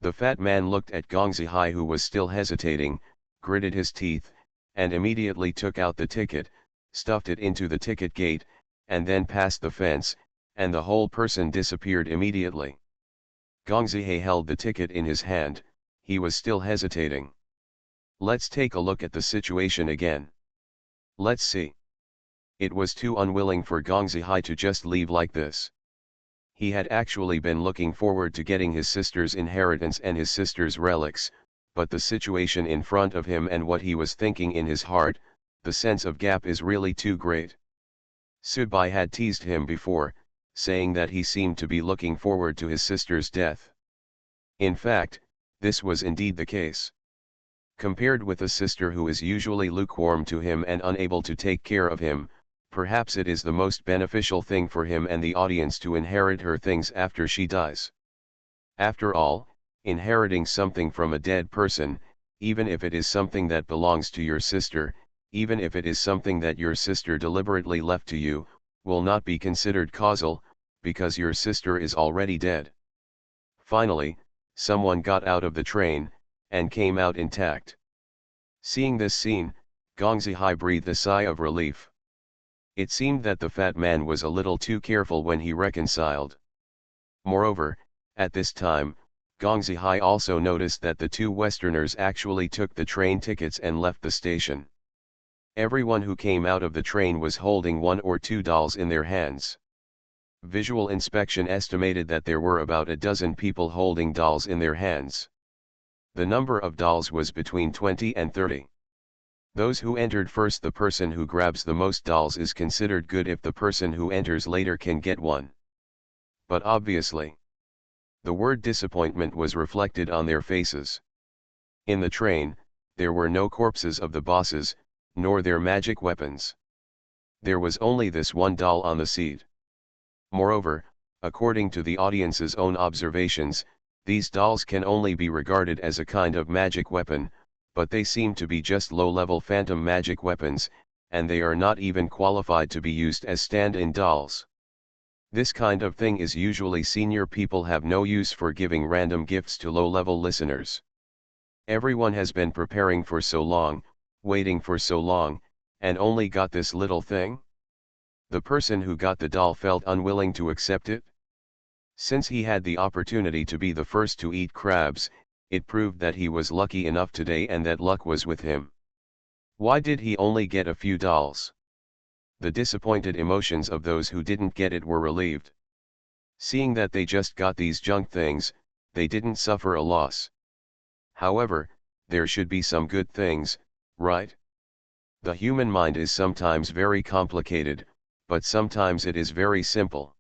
The fat man looked at Gong Zihai, who was still hesitating, gritted his teeth, and immediately took out the ticket, stuffed it into the ticket gate, and then passed the fence, and the whole person disappeared immediately. Gong Zihai held the ticket in his hand, he was still hesitating. Let's take a look at the situation again. Let's see. It was too unwilling for Gong Zihai to just leave like this. He had actually been looking forward to getting his sister's inheritance and his sister's relics, but the situation in front of him and what he was thinking in his heart, the sense of gap is really too great. Subai had teased him before, saying that he seemed to be looking forward to his sister's death. In fact, this was indeed the case. Compared with a sister who is usually lukewarm to him and unable to take care of him, perhaps it is the most beneficial thing for him and the audience to inherit her things after she dies. After all, inheriting something from a dead person, even if it is something that belongs to your sister, even if it is something that your sister deliberately left to you, will not be considered causal, because your sister is already dead. Finally, someone got out of the train, and came out intact. Seeing this scene, Gong Zihai breathed a sigh of relief. It seemed that the fat man was a little too careful when he reconciled. Moreover, at this time, Gong Zihai also noticed that the two Westerners actually took the train tickets and left the station. Everyone who came out of the train was holding one or two dolls in their hands. Visual inspection estimated that there were about a dozen people holding dolls in their hands. The number of dolls was between 20 and 30. Those who entered first, the person who grabs the most dolls is considered good if the person who enters later can get one. But obviously, the word disappointment was reflected on their faces. In the train, there were no corpses of the bosses, nor their magic weapons. There was only this one doll on the seat. Moreover, according to the audience's own observations, these dolls can only be regarded as a kind of magic weapon, but they seem to be just low-level phantom magic weapons, and they are not even qualified to be used as stand-in dolls. This kind of thing is usually senior people have no use for giving random gifts to low-level listeners. Everyone has been preparing for so long, waiting for so long, and only got this little thing? The person who got the doll felt unwilling to accept it. Since he had the opportunity to be the first to eat crabs, it proved that he was lucky enough today and that luck was with him. Why did he only get a few dolls? The disappointed emotions of those who didn't get it were relieved. Seeing that they just got these junk things, they didn't suffer a loss. However, there should be some good things, right? The human mind is sometimes very complicated, but sometimes it is very simple.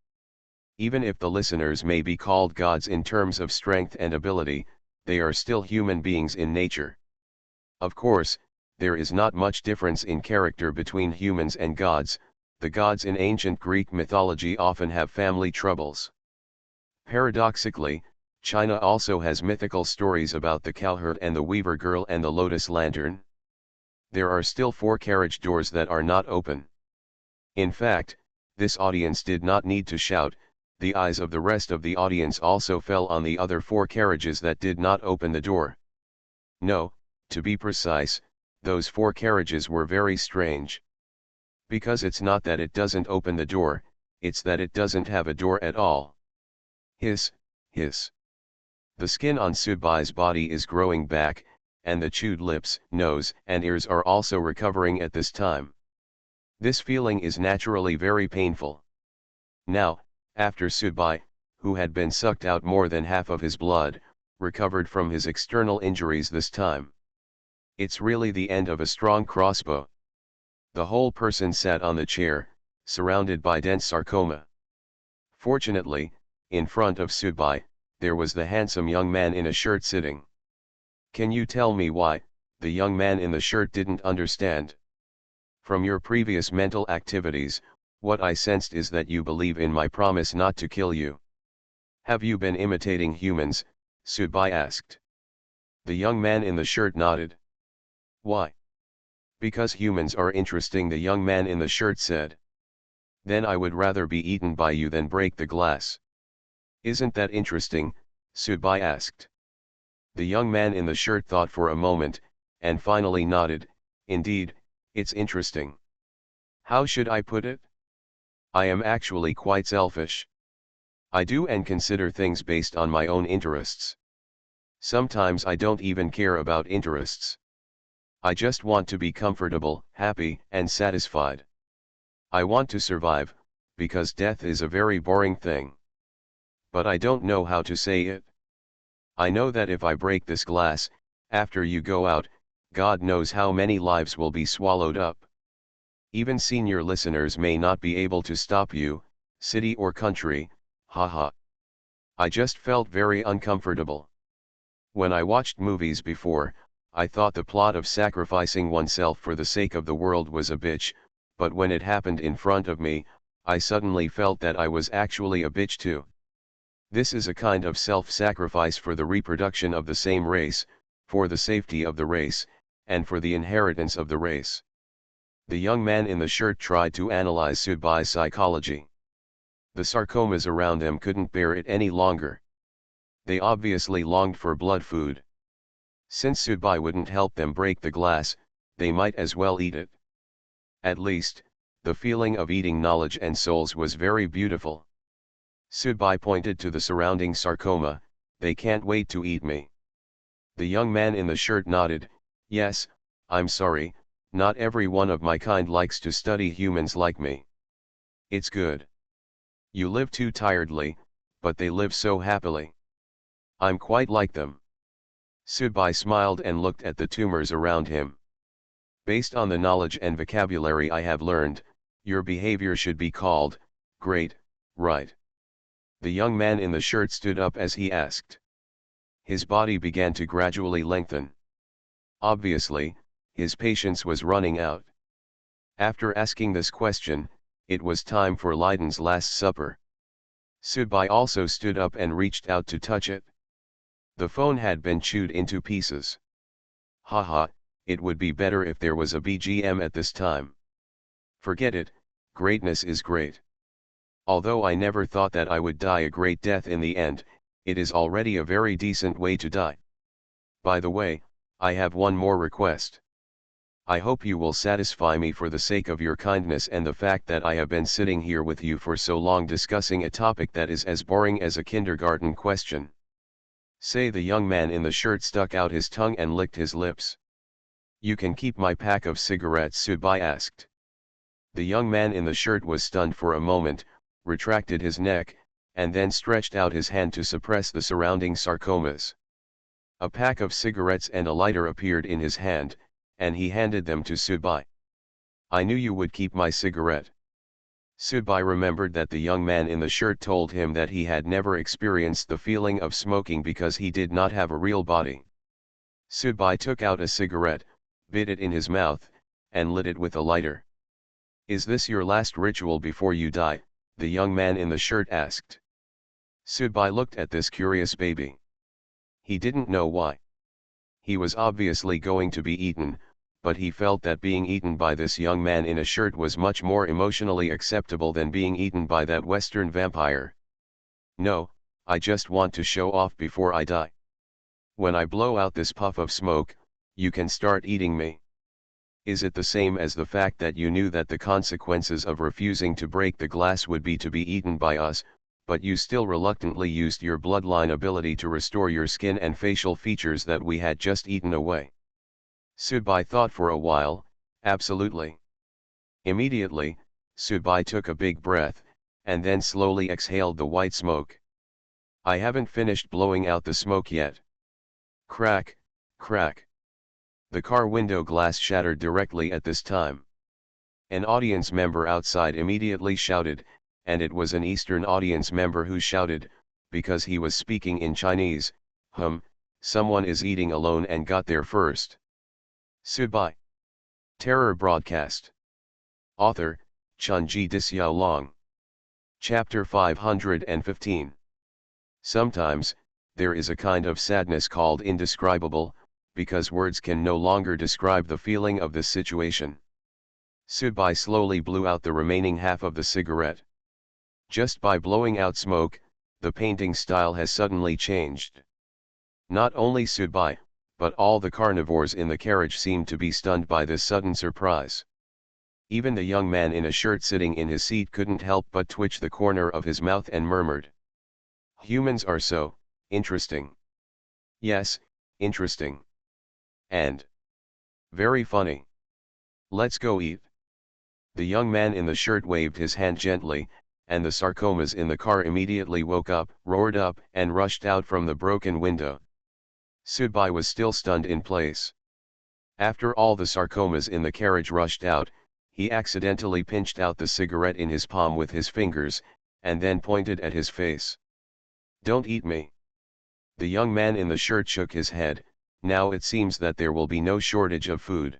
Even if the listeners may be called gods in terms of strength and ability, they are still human beings in nature. Of course, there is not much difference in character between humans and gods. The gods in ancient Greek mythology often have family troubles. Paradoxically, China also has mythical stories about the cowherd and the weaver girl and the lotus lantern. There are still 4 carriage doors that are not open. In fact, this audience did not need to shout. The eyes of the rest of the audience also fell on the other 4 carriages that did not open the door. No, to be precise, those 4 carriages were very strange. Because it's not that it doesn't open the door, it's that it doesn't have a door at all. Hiss, hiss. The skin on Subai's body is growing back, and the chewed lips, nose, and ears are also recovering at this time. This feeling is naturally very painful. Now, after Subai, who had been sucked out more than half of his blood, recovered from his external injuries this time. It's really the end of a strong crossbow. The whole person sat on the chair, surrounded by dense sarcoma. Fortunately, in front of Subai, there was the handsome young man in a shirt sitting. Can you tell me why? The young man in the shirt didn't understand. From your previous mental activities, what I sensed is that you believe in my promise not to kill you. Have you been imitating humans? Subai asked. The young man in the shirt nodded. Why? Because humans are interesting, the young man in the shirt said. Then I would rather be eaten by you than break the glass. Isn't that interesting? Subai asked. The young man in the shirt thought for a moment, and finally nodded. Indeed, it's interesting. How should I put it? I am actually quite selfish. I do and consider things based on my own interests. Sometimes I don't even care about interests. I just want to be comfortable, happy, and satisfied. I want to survive, because death is a very boring thing. but I don't know how to say it. I know that if I break this glass, after you go out, God knows how many lives will be swallowed up. Even senior listeners may not be able to stop you, city or country, haha. I just felt very uncomfortable. When I watched movies before, I thought the plot of sacrificing oneself for the sake of the world was a bitch, but when it happened in front of me, I suddenly felt that I was actually a bitch too. This is a kind of self-sacrifice for the reproduction of the same race, for the safety of the race, and for the inheritance of the race. The young man in the shirt tried to analyze Sudbai's psychology. The sarcomas around them couldn't bear it any longer. They obviously longed for blood food. Since Sudbai wouldn't help them break the glass, they might as well eat it. At least, the feeling of eating knowledge and souls was very beautiful. Sudbai pointed to the surrounding sarcoma, "They can't wait to eat me." The young man in the shirt nodded, "Yes, I'm sorry, not every one of my kind likes to study humans like me. It's good. You live too tiredly, but they live so happily. I'm quite like them." Sudbai smiled and looked at the tumors around him. "Based on the knowledge and vocabulary I have learned, your behavior should be called, great, right?" The young man in the shirt stood up as he asked. His body began to gradually lengthen. Obviously, his patience was running out. After asking this question, it was time for Leiden's Last Supper. Sudbai also stood up and reached out to touch it. The phone had been chewed into pieces. Haha, it would be better if there was a BGM at this time. Forget it, greatness is great. Although I never thought that I would die a great death in the end, it is already a very decent way to die. By the way, I have one more request. I hope you will satisfy me for the sake of your kindness and the fact that I have been sitting here with you for so long discussing a topic that is as boring as a kindergarten question. Say, the young man in the shirt stuck out his tongue and licked his lips. "You can keep my pack of cigarettes," Sudbai asked. The young man in the shirt was stunned for a moment, retracted his neck, and then stretched out his hand to suppress the surrounding sarcomas. A pack of cigarettes and a lighter appeared in his hand, and he handed them to Sudbai. "I knew you would keep my cigarette." Sudbai remembered that the young man in the shirt told him that he had never experienced the feeling of smoking because he did not have a real body. Sudbai took out a cigarette, bit it in his mouth, and lit it with a lighter. "Is this your last ritual before you die?" the young man in the shirt asked. Sudbai looked at this curious baby. He didn't know why. He was obviously going to be eaten, but he felt that being eaten by this young man in a shirt was much more emotionally acceptable than being eaten by that Western vampire. "No, I just want to show off before I die. When I blow out this puff of smoke, you can start eating me." Is it the same as the fact that you knew that the consequences of refusing to break the glass would be to be eaten by us, but you still reluctantly used your bloodline ability to restore your skin and facial features that we had just eaten away? Sudbai thought for a while. Absolutely. Immediately, Sudbai took a big breath, and then slowly exhaled the white smoke. "I haven't finished blowing out the smoke yet." Crack, crack. The car window glass shattered directly at this time. An audience member outside immediately shouted, and it was an Eastern audience member who shouted, because he was speaking in Chinese, "Someone is eating alone and got there first." Sudbai. Terror broadcast. Author, Chunji Dixiaolong. Chapter 515. Sometimes, there is a kind of sadness called indescribable, because words can no longer describe the feeling of this situation. Sudbai slowly blew out the remaining half of the cigarette. Just by blowing out smoke, the painting style has suddenly changed. Not only Sudbai, but all the carnivores in the carriage seemed to be stunned by this sudden surprise. Even the young man in a shirt sitting in his seat couldn't help but twitch the corner of his mouth and murmured, "Humans are so interesting. Yes, interesting. And very funny. Let's go eat." The young man in the shirt waved his hand gently, and the sarcomas in the car immediately woke up, roared up, and rushed out from the broken window. Subai was still stunned in place. After all the sarcomas in the carriage rushed out, he accidentally pinched out the cigarette in his palm with his fingers, and then pointed at his face. "Don't eat me." The young man in the shirt shook his head. "Now it seems that there will be no shortage of food.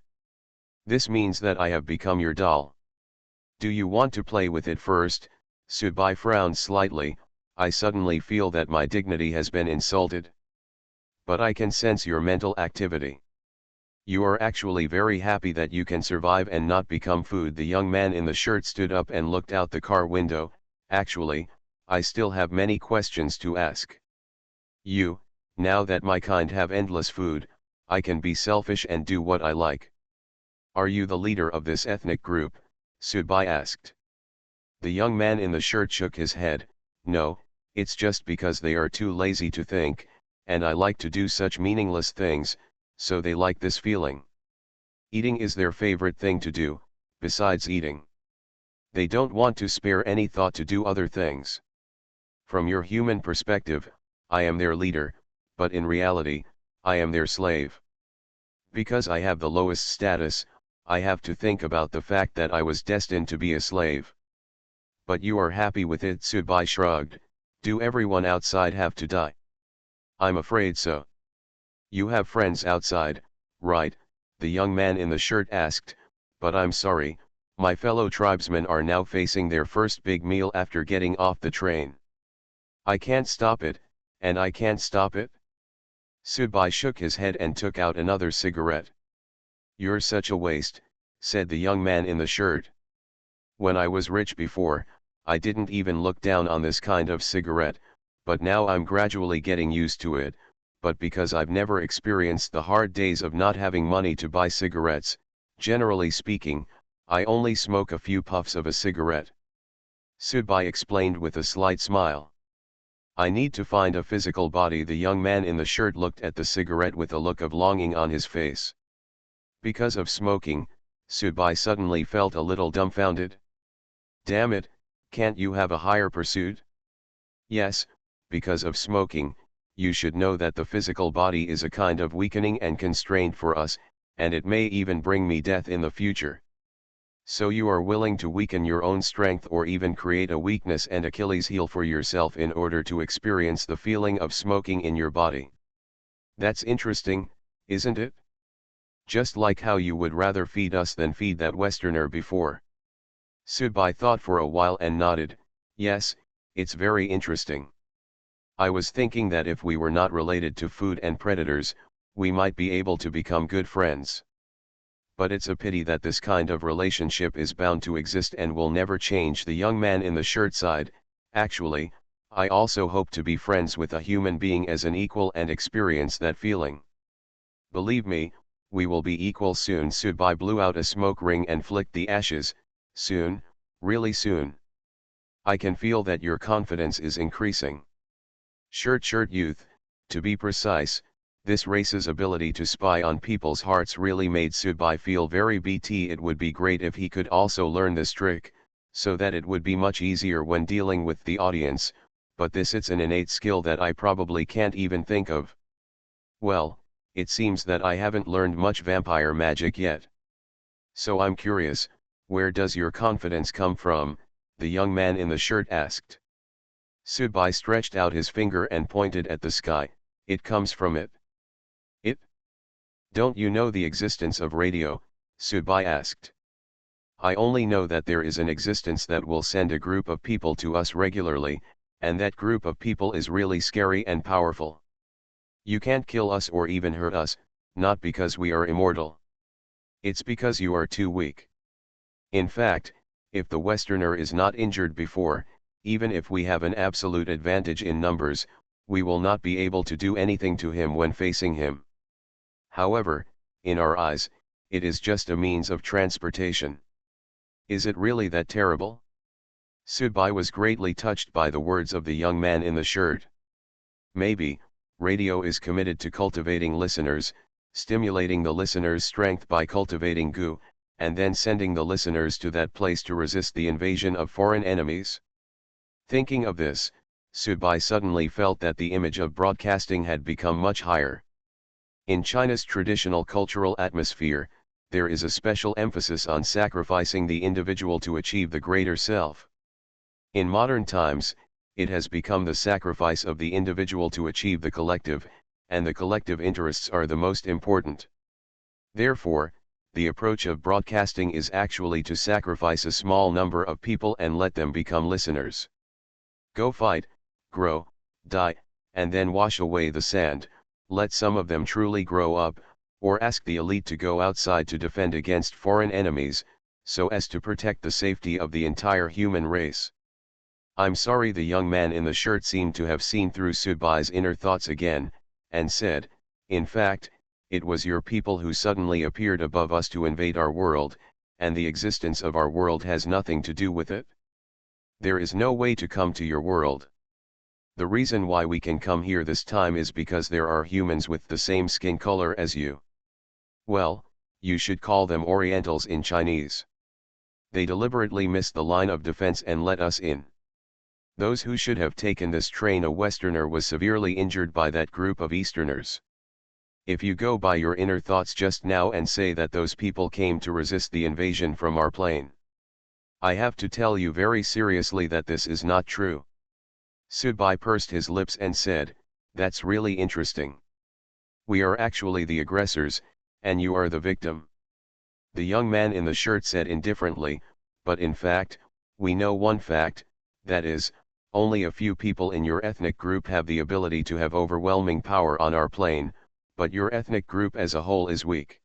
This means that I have become your doll. Do you want to play with it first?" Subai frowned slightly. "I suddenly feel that my dignity has been insulted. But I can sense your mental activity. You are actually very happy that you can survive and not become food." The young man in the shirt stood up and looked out the car window. "Actually, I still have many questions to ask. Now that my kind have endless food, I can be selfish and do what I like." "Are you the leader of this ethnic group?" Subai asked. The young man in the shirt shook his head. "No, it's just because they are too lazy to think, and I like to do such meaningless things, so they like this feeling. Eating is their favorite thing to do, besides eating. They don't want to spare any thought to do other things. From your human perspective, I am their leader, but in reality, I am their slave. Because I have the lowest status, I have to think about the fact that I was destined to be a slave." "But you are happy with it?" Subai shrugged. "Do everyone outside have to die?" "I'm afraid so." "You have friends outside, right?" the young man in the shirt asked. "But I'm sorry, my fellow tribesmen are now facing their first big meal after getting off the train. I can't stop it, and I can't stop it." Subai shook his head and took out another cigarette. "You're such a waste," said the young man in the shirt. "When I was rich before, I didn't even look down on this kind of cigarette, but now I'm gradually getting used to it. But because I've never experienced the hard days of not having money to buy cigarettes, generally speaking, I only smoke a few puffs of a cigarette." Subai explained with a slight smile. "I need to find a physical body." The young man in the shirt looked at the cigarette with a look of longing on his face. Because of smoking, Subai suddenly felt a little dumbfounded. "Damn it, can't you have a higher pursuit?" "Yes, because of smoking. You should know that the physical body is a kind of weakening and constraint for us, and it may even bring me death in the future." "So you are willing to weaken your own strength or even create a weakness and Achilles heel for yourself in order to experience the feeling of smoking in your body. That's interesting, isn't it? Just like how you would rather feed us than feed that Westerner before." Subai thought for a while and nodded. "Yes, it's very interesting. I was thinking that if we were not related to food and predators, we might be able to become good friends. But it's a pity that this kind of relationship is bound to exist and will never change." The young man in the shirt sighed. "Actually, I also hope to be friends with a human being as an equal and experience that feeling. Believe me, we will be equal soon." Subai blew out a smoke ring and flicked the ashes. "Soon, really soon. I can feel that your confidence is increasing. Shirt youth, to be precise, this race's ability to spy on people's hearts really made Subai feel very BT. It would be great if he could also learn this trick, so that it would be much easier when dealing with the audience, but it's an innate skill that I probably can't even think of. Well, it seems that I haven't learned much vampire magic yet. So I'm curious, where does your confidence come from?" the young man in the shirt asked. Subai stretched out his finger and pointed at the sky. "It comes from it." "It? Don't you know the existence of radio?" Subai asked. "I only know that there is an existence that will send a group of people to us regularly, and that group of people is really scary and powerful. You can't kill us or even hurt us, not because we are immortal. It's because you are too weak. In fact, if the Westerner is not injured before, even if we have an absolute advantage in numbers, we will not be able to do anything to him when facing him. However, in our eyes, it is just a means of transportation. Is it really that terrible?" Subai was greatly touched by the words of the young man in the shirt. "Maybe, radio is committed to cultivating listeners, stimulating the listeners' strength by cultivating goo, and then sending the listeners to that place to resist the invasion of foreign enemies. Thinking of this, Subai suddenly felt that the image of broadcasting had become much higher. In China's traditional cultural atmosphere, there is a special emphasis on sacrificing the individual to achieve the greater self. In modern times, it has become the sacrifice of the individual to achieve the collective, and the collective interests are the most important. Therefore, the approach of broadcasting is actually to sacrifice a small number of people and let them become listeners. Go fight, grow, die, and then wash away the sand. Let some of them truly grow up, or ask the elite to go outside to defend against foreign enemies, so as to protect the safety of the entire human race. I'm sorry. The young man in the shirt seemed to have seen through Subai's inner thoughts again, and said, in fact, it was your people who suddenly appeared above us to invade our world, and the existence of our world has nothing to do with it. There is no way to come to your world. The reason why we can come here this time is because there are humans with the same skin color as you. Well, you should call them Orientals in Chinese. They deliberately missed the line of defense and let us in. Those who should have taken this train, a Westerner was severely injured by that group of Easterners. If you go by your inner thoughts just now and say that those people came to resist the invasion from our plane, I have to tell you very seriously that this is not true. Subai pursed his lips and said, that's really interesting. We are actually the aggressors, and you are the victim. The young man in the shirt said indifferently, but in fact, we know one fact, that is, only a few people in your ethnic group have the ability to have overwhelming power on our plane, but your ethnic group as a whole is weak.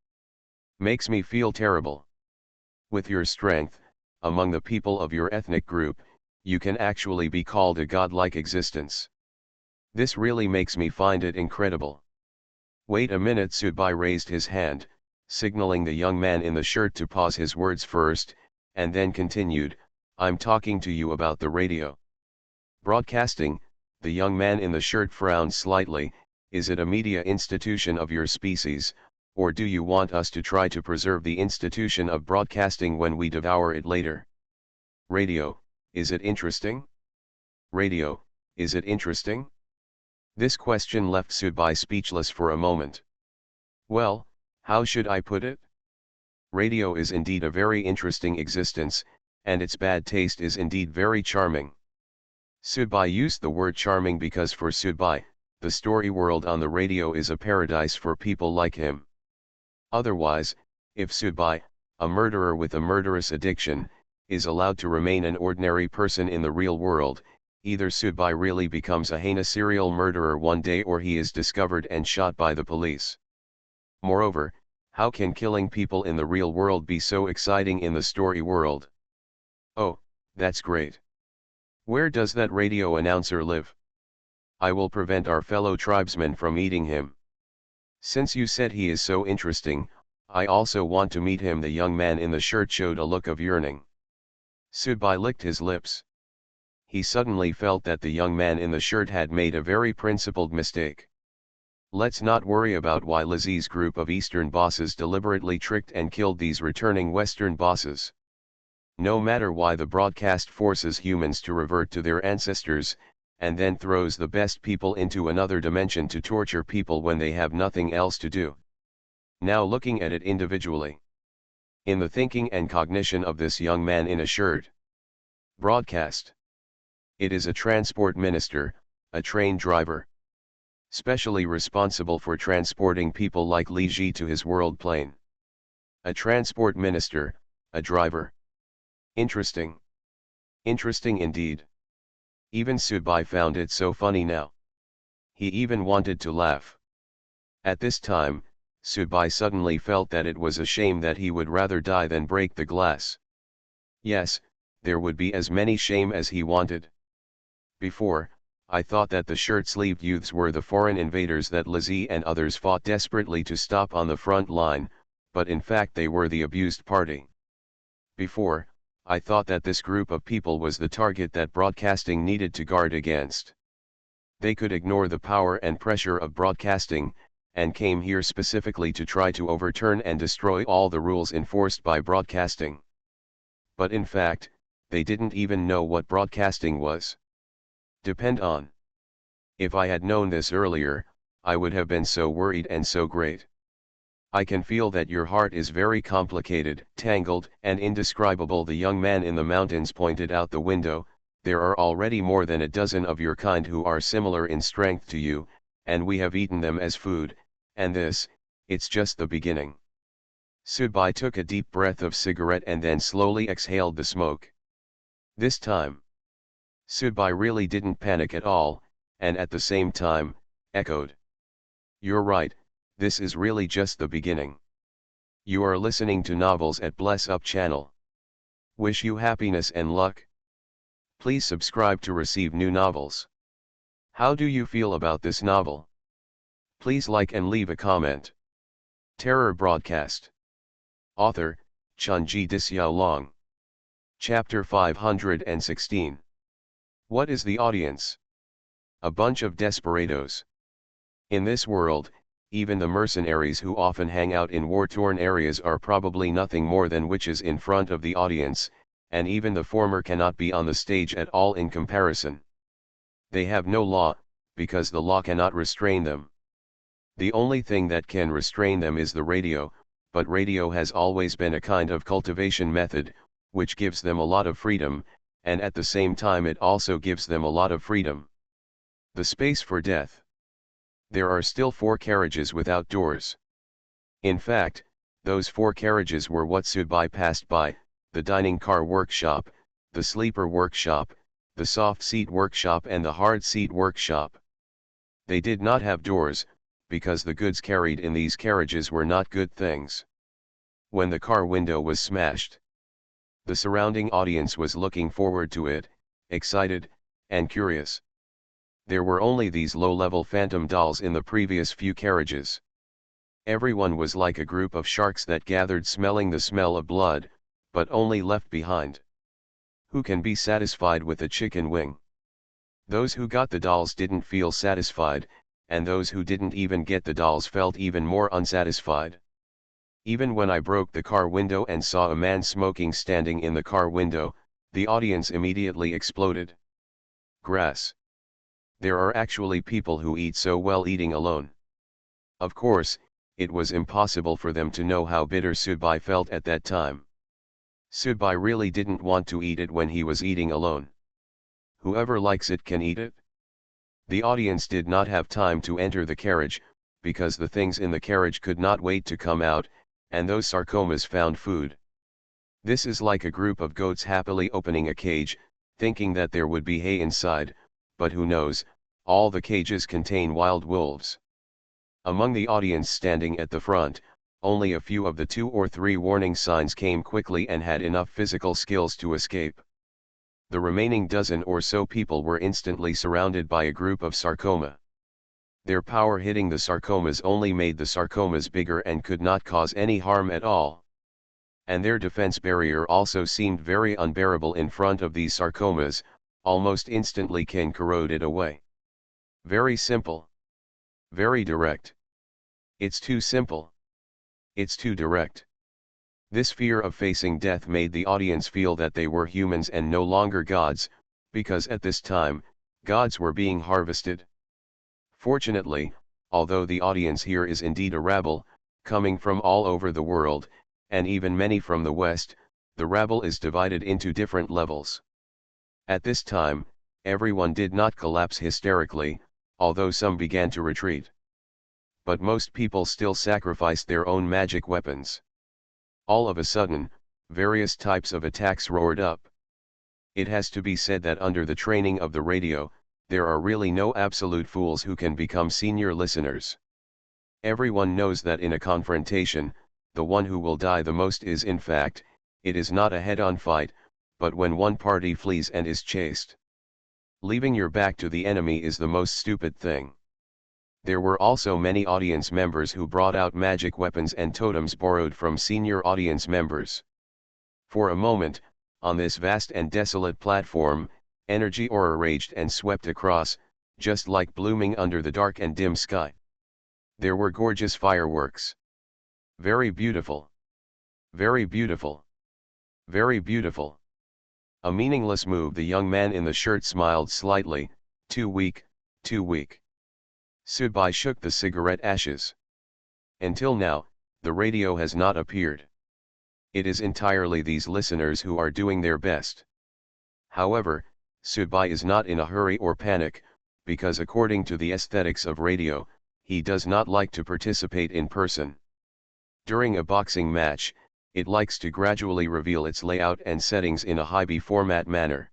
Makes me feel terrible. With your strength, among the people of your ethnic group, you can actually be called a godlike existence. This really makes me find it incredible. Wait a minute. Subai raised his hand, signaling the young man in the shirt to pause his words first, and then continued, I'm talking to you about the radio. Broadcasting, the young man in the shirt frowned slightly, is it a media institution of your species, or do you want us to try to preserve the institution of broadcasting when we devour it later? Radio, is it interesting? Radio, is it interesting? This question left Subai speechless for a moment. Well, how should I put it? Radio is indeed a very interesting existence, and its bad taste is indeed very charming. Subai used the word charming because for Subai, the story world on the radio is a paradise for people like him. Otherwise, if Subai, a murderer with a murderous addiction, is allowed to remain an ordinary person in the real world, either Subai really becomes a heinous serial murderer one day or he is discovered and shot by the police. Moreover, how can killing people in the real world be so exciting in the story world? Oh, that's great. Where does that radio announcer live? I will prevent our fellow tribesmen from eating him. Since you said he is so interesting, I also want to meet him. The young man in the shirt showed a look of yearning. Subai licked his lips. He suddenly felt that the young man in the shirt had made a very principled mistake. Let's not worry about why Lizzie's group of Eastern bosses deliberately tricked and killed these returning Western bosses. No matter why the broadcast forces humans to revert to their ancestors, and then throws the best people into another dimension to torture people when they have nothing else to do. Now looking at it individually. In the thinking and cognition of this young man in a shirt. Broadcast. It is a transport minister, a train driver. Specially responsible for transporting people like Li Ji to his world plane. A transport minister, a driver. Interesting. Interesting indeed. Even Subai found it so funny now. He even wanted to laugh. At this time, Subai suddenly felt that it was a shame that he would rather die than break the glass. Yes, there would be as many shame as he wanted. Before, I thought that the shirt-sleeved youths were the foreign invaders that Lizzie and others fought desperately to stop on the front line, but in fact they were the abused party. Before, I thought that this group of people was the target that broadcasting needed to guard against. They could ignore the power and pressure of broadcasting, and came here specifically to try to overturn and destroy all the rules enforced by broadcasting. But in fact, they didn't even know what broadcasting was. Depend on. If I had known this earlier, I would have been so worried and so great. I can feel that your heart is very complicated, tangled, and indescribable. The young man in the mountains pointed out the window. There are already more than a dozen of your kind who are similar in strength to you, and we have eaten them as food, and it's just the beginning. Subai took a deep breath of cigarette and then slowly exhaled the smoke. This time, Subai really didn't panic at all, and at the same time, echoed. You're right, this is really just the beginning. You are listening to Novels at Bless Up channel. Wish you happiness and luck. Please subscribe to receive new novels. How do you feel about this novel? Please like and leave a comment. Terror Broadcast. Author, Chunji Disyao. Chapter 516. What is the audience? A bunch of desperados. In this world, even the mercenaries who often hang out in war-torn areas are probably nothing more than witches in front of the audience, and even the former cannot be on the stage at all in comparison. They have no law, because the law cannot restrain them. The only thing that can restrain them is the radio, but radio has always been a kind of cultivation method, which gives them a lot of freedom, and at the same time it also gives them a lot of freedom. The space for death. There are still 4 carriages without doors. In fact, those 4 carriages were what Subai passed by: the dining car workshop, the sleeper workshop, the soft seat workshop and the hard seat workshop. They did not have doors, because the goods carried in these carriages were not good things. When the car window was smashed, the surrounding audience was looking forward to it, excited, and curious. There were only these low-level phantom dolls in the previous few carriages. Everyone was like a group of sharks that gathered smelling the smell of blood, but only left behind. Who can be satisfied with a chicken wing? Those who got the dolls didn't feel satisfied, and those who didn't even get the dolls felt even more unsatisfied. Even when I broke the car window and saw a man smoking standing in the car window, the audience immediately exploded. Grass. There are actually people who eat so well eating alone. Of course, it was impossible for them to know how bitter Subai felt at that time. Subai really didn't want to eat it when he was eating alone. Whoever likes it can eat it. The audience did not have time to enter the carriage, because the things in the carriage could not wait to come out, and those sarcomas found food. This is like a group of goats happily opening a cage, thinking that there would be hay inside, but who knows, all the cages contain wild wolves. Among the audience standing at the front, only a few of the 2 or 3 warning signs came quickly and had enough physical skills to escape. The remaining dozen or so people were instantly surrounded by a group of sarcoma. Their power hitting the sarcomas only made the sarcomas bigger and could not cause any harm at all. And their defense barrier also seemed very unbearable in front of these sarcomas, almost instantly can corrode it away. Very simple. Very direct. It's too simple. It's too direct. This fear of facing death made the audience feel that they were humans and no longer gods, because at this time, gods were being harvested. Fortunately, although the audience here is indeed a rabble, coming from all over the world, and even many from the West, the rabble is divided into different levels. At this time, everyone did not collapse hysterically, although some began to retreat. But most people still sacrificed their own magic weapons. All of a sudden, various types of attacks roared up. It has to be said that under the training of the radio, there are really no absolute fools who can become senior listeners. Everyone knows that in a confrontation, the one who will die the most is in fact, it is not a head-on fight, but when one party flees and is chased. Leaving your back to the enemy is the most stupid thing. There were also many audience members who brought out magic weapons and totems borrowed from senior audience members. For a moment, on this vast and desolate platform, energy aura raged and swept across, just like blooming under the dark and dim sky. There were gorgeous fireworks. Very beautiful. Very beautiful. Very beautiful. A meaningless move. The young man in the shirt smiled slightly, Too weak, too weak. Sudbai shook the cigarette ashes. Until now, the radio has not appeared. It is entirely these listeners who are doing their best. However, Sudbai is not in a hurry or panic, because according to the aesthetics of radio, he does not like to participate in person. During a boxing match, it likes to gradually reveal its layout and settings in a high-B format manner.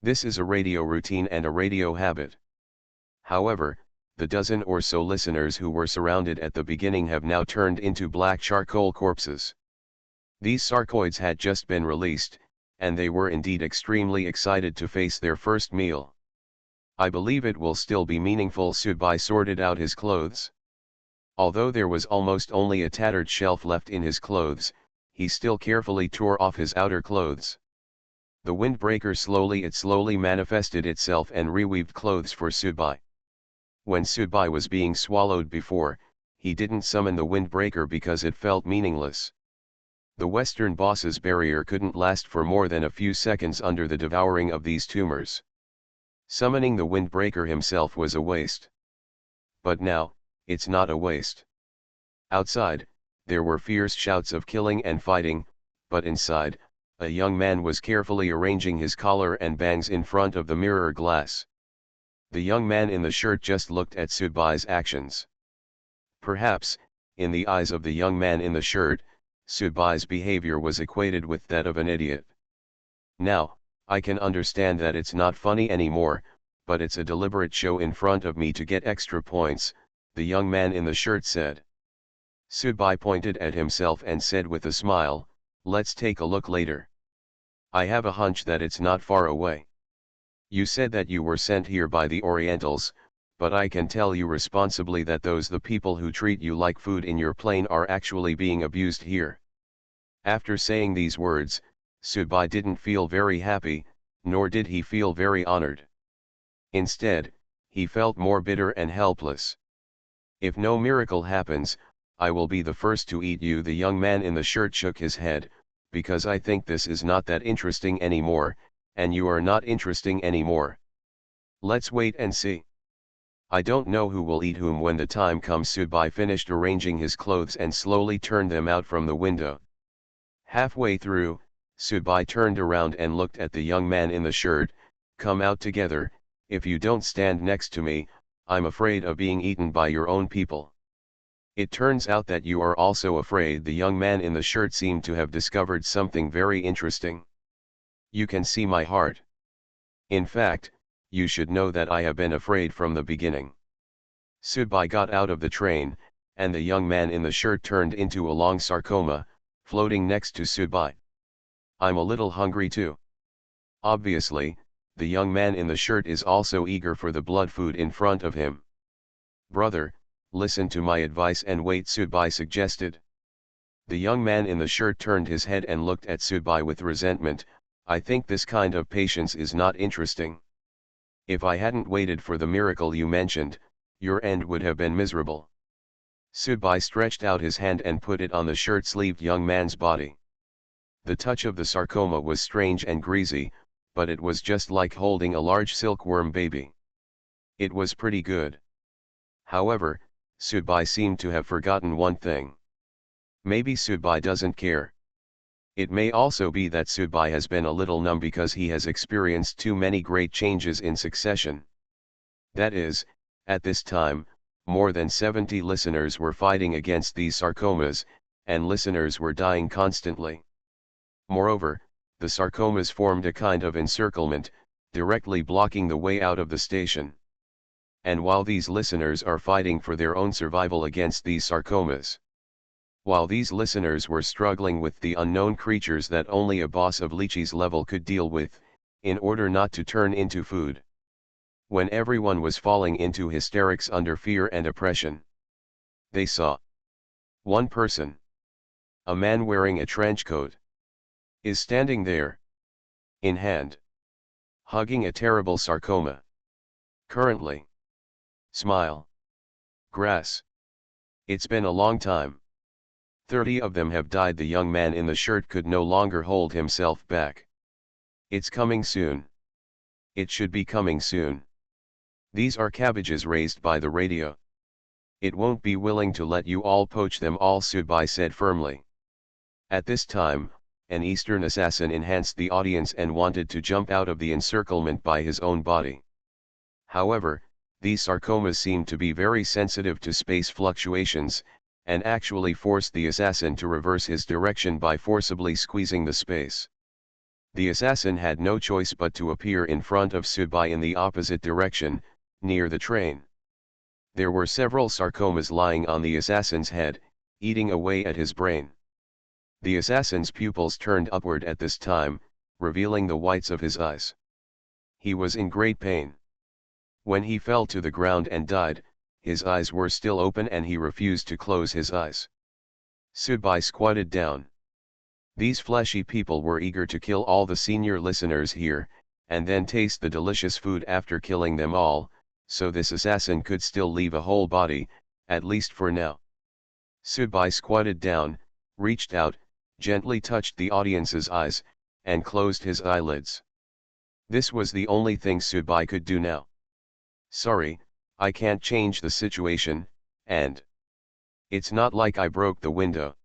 This is a radio routine and a radio habit. However, the dozen or so listeners who were surrounded at the beginning have now turned into black charcoal corpses. These sarcoids had just been released, and they were indeed extremely excited to face their first meal. I believe it will still be meaningful. Sudbai sorted out his clothes. Although there was almost only a tattered shelf left in his clothes, he still carefully tore off his outer clothes. The windbreaker slowly manifested itself and reweaved clothes for Sudbai. When Sudbai was being swallowed before, he didn't summon the windbreaker because it felt meaningless. The Western boss's barrier couldn't last for more than a few seconds under the devouring of these tumors. Summoning the windbreaker himself was a waste. But now, it's not a waste. Outside, there were fierce shouts of killing and fighting, but inside, a young man was carefully arranging his collar and bangs in front of the mirror glass. The young man in the shirt just looked at Sudbai's actions. Perhaps, in the eyes of the young man in the shirt, Sudbai's behavior was equated with that of an idiot. Now, I can understand that it's not funny anymore, but it's a deliberate show in front of me to get extra points, the young man in the shirt said. Sudbai pointed at himself and said with a smile, "Let's take a look later. I have a hunch that it's not far away. You said that you were sent here by the Orientals, but I can tell you responsibly that the people who treat you like food in your plane are actually being abused here." After saying these words, Sudbai didn't feel very happy, nor did he feel very honored. Instead, he felt more bitter and helpless. "If no miracle happens, I will be the first to eat you." The young man in the shirt shook his head, "because I think this is not that interesting anymore, and you are not interesting anymore. Let's wait and see. I don't know who will eat whom when the time comes." Sudbai finished arranging his clothes and slowly turned them out from the window. Halfway through, Sudbai turned around and looked at the young man in the shirt. "Come out together. If you don't stand next to me, I'm afraid of being eaten by your own people." "It turns out that you are also afraid." The young man in the shirt seemed to have discovered something very interesting. "You can see my heart. In fact, you should know that I have been afraid from the beginning." Sudbai got out of the train, and the young man in the shirt turned into a long sarcoma, floating next to Sudbai. "I'm a little hungry too." Obviously, the young man in the shirt is also eager for the blood food in front of him. "Brother, listen to my advice and wait," Sudbai suggested. The young man in the shirt turned his head and looked at Sudbai with resentment. "I think this kind of patience is not interesting. If I hadn't waited for the miracle you mentioned, your end would have been miserable." Sudbai stretched out his hand and put it on the shirt-sleeved young man's body. The touch of the sarcoma was strange and greasy, but it was just like holding a large silkworm baby. It was pretty good. However, Sudbai seemed to have forgotten one thing. Maybe Sudbai doesn't care. It may also be that Sudbai has been a little numb because he has experienced too many great changes in succession. That is, at this time, more than 70 listeners were fighting against these sarcomas, and listeners were dying constantly. Moreover, the sarcomas formed a kind of encirclement, directly blocking the way out of the station. And while these listeners are fighting for their own survival against these sarcomas, while these listeners were struggling with the unknown creatures that only a boss of Lychee's level could deal with, in order not to turn into food, when everyone was falling into hysterics under fear and oppression, they saw one person, a man wearing a trench coat, is standing there, in hand, hugging a terrible sarcoma. Currently. Smile. Grass. It's been a long time. 30 of them have died. The young man in the shirt could no longer hold himself back. It's coming soon. It should be coming soon. These are cabbages raised by the radio. It won't be willing to let you all poach them all, Subai said firmly. At this time, an Eastern assassin enhanced the audience and wanted to jump out of the encirclement by his own body. However, these sarcomas seemed to be very sensitive to space fluctuations, and actually forced the assassin to reverse his direction by forcibly squeezing the space. The assassin had no choice but to appear in front of Subai in the opposite direction, near the train. There were several sarcomas lying on the assassin's head, eating away at his brain. The assassin's pupils turned upward at this time, revealing the whites of his eyes. He was in great pain. When he fell to the ground and died, his eyes were still open and he refused to close his eyes. Subai squatted down. These fleshy people were eager to kill all the senior listeners here, and then taste the delicious food after killing them all, so this assassin could still leave a whole body, at least for now. Subai squatted down, reached out, gently touched the audience's eyes, and closed his eyelids. This was the only thing Subai could do now. Sorry, I can't change the situation, and it's not like I broke the window.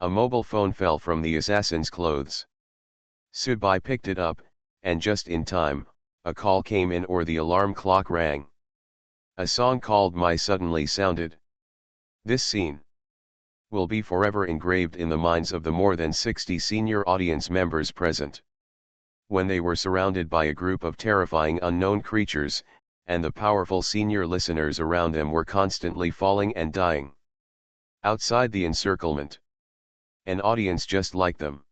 A mobile phone fell from the assassin's clothes. Subai picked it up, and just in time, a call came in or the alarm clock rang. A song called My suddenly sounded. This scene will be forever engraved in the minds of the more than 60 senior audience members present. When they were surrounded by a group of terrifying unknown creatures, and the powerful senior listeners around them were constantly falling and dying. Outside the encirclement, an audience just like them.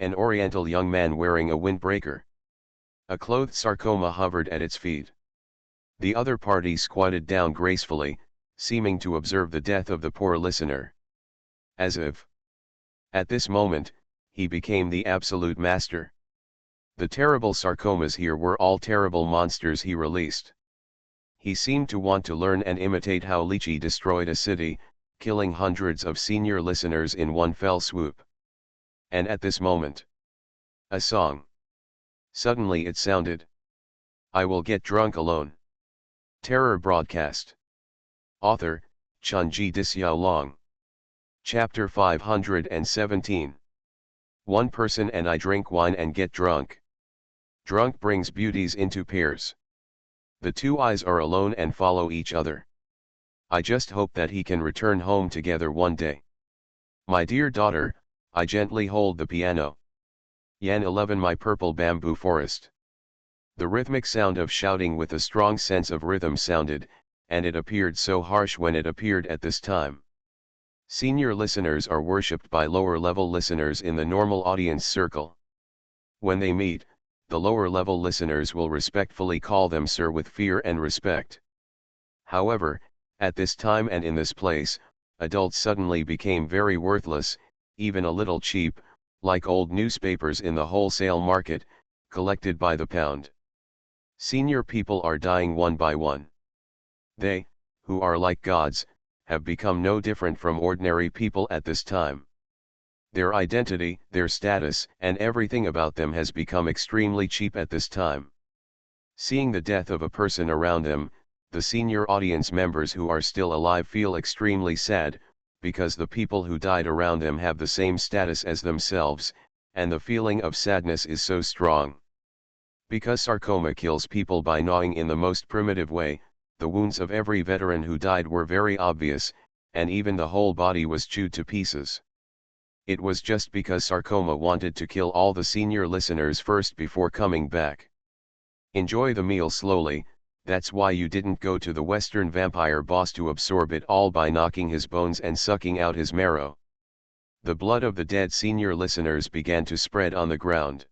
An oriental young man wearing a windbreaker. A clothed sarcoma hovered at its feet. The other party squatted down gracefully, seeming to observe the death of the poor listener. As if, at this moment, he became the absolute master. The terrible sarcomas here were all terrible monsters he released. He seemed to want to learn and imitate how Lychee destroyed a city, killing hundreds of senior listeners in one fell swoop. And at this moment, a song. Suddenly it sounded. I will get drunk alone. Terror broadcast. Author, Chunji Disyao. Chapter 517. One person and I drink wine and get drunk. Drunk brings beauties into pairs. The two eyes are alone and follow each other. I just hope that he can return home together one day. My dear daughter, I gently hold the piano. Yan 11 My purple bamboo forest. The rhythmic sound of shouting with a strong sense of rhythm sounded, and it appeared so harsh when it appeared at this time. Senior listeners are worshipped by lower-level listeners in the normal audience circle. When they meet, the lower-level listeners will respectfully call them sir with fear and respect. However, at this time and in this place, adults suddenly became very worthless, even a little cheap, like old newspapers in the wholesale market, collected by the pound. Senior people are dying one by one. They, who are like gods, have become no different from ordinary people at this time. Their identity, their status, and everything about them has become extremely cheap at this time. Seeing the death of a person around them, the senior audience members who are still alive feel extremely sad, because the people who died around them have the same status as themselves, and the feeling of sadness is so strong. Because sarcoma kills people by gnawing in the most primitive way, the wounds of every veteran who died were very obvious, and even the whole body was chewed to pieces. It was just because sarcoma wanted to kill all the senior listeners first before coming back. Enjoy the meal slowly, that's why you didn't go to the Western vampire boss to absorb it all by knocking his bones and sucking out his marrow. The blood of the dead senior listeners began to spread on the ground.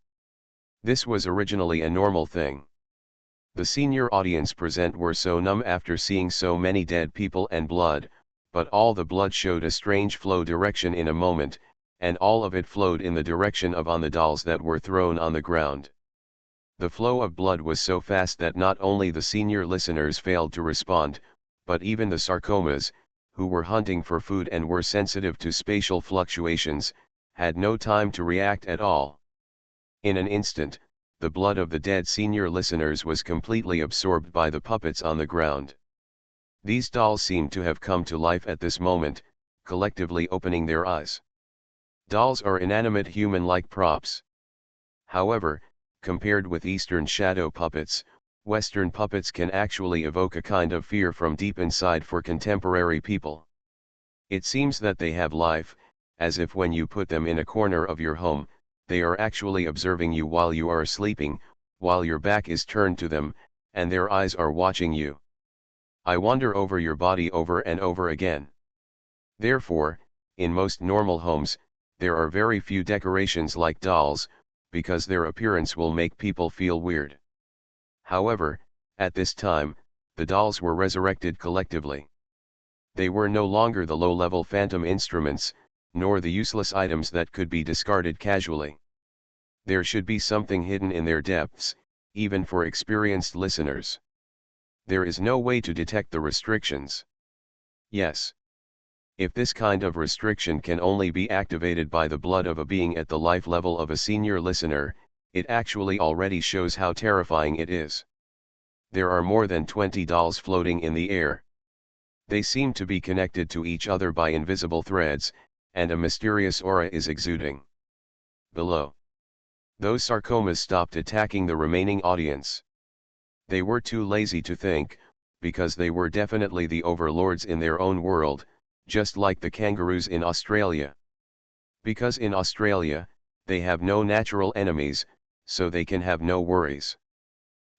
This was originally a normal thing. The senior audience present were so numb after seeing so many dead people and blood, but all the blood showed a strange flow direction in a moment, and all of it flowed in the direction of on the dolls that were thrown on the ground. The flow of blood was so fast that not only the senior listeners failed to respond, but even the sarcomas, who were hunting for food and were sensitive to spatial fluctuations, had no time to react at all. In an instant, the blood of the dead senior listeners was completely absorbed by the puppets on the ground. These dolls seemed to have come to life at this moment, collectively opening their eyes. Dolls are inanimate human-like props. However, compared with Eastern shadow puppets, Western puppets can actually evoke a kind of fear from deep inside for contemporary people. It seems that they have life, as if when you put them in a corner of your home, they are actually observing you while you are sleeping, while your back is turned to them, and their eyes are watching you. I wander over your body over and over again. Therefore, in most normal homes, there are very few decorations like dolls, because their appearance will make people feel weird. However, at this time, the dolls were resurrected collectively. They were no longer the low-level phantom instruments, nor the useless items that could be discarded casually. There should be something hidden in their depths, even for experienced listeners. There is no way to detect the restrictions. Yes. If this kind of restriction can only be activated by the blood of a being at the life level of a senior listener, it actually already shows how terrifying it is. There are more than 20 dolls floating in the air. They seem to be connected to each other by invisible threads, and a mysterious aura is exuding. Below. Those sarcomas stopped attacking the remaining audience. They were too lazy to think, because they were definitely the overlords in their own world, just like the kangaroos in Australia. Because in Australia, they have no natural enemies, so they can have no worries.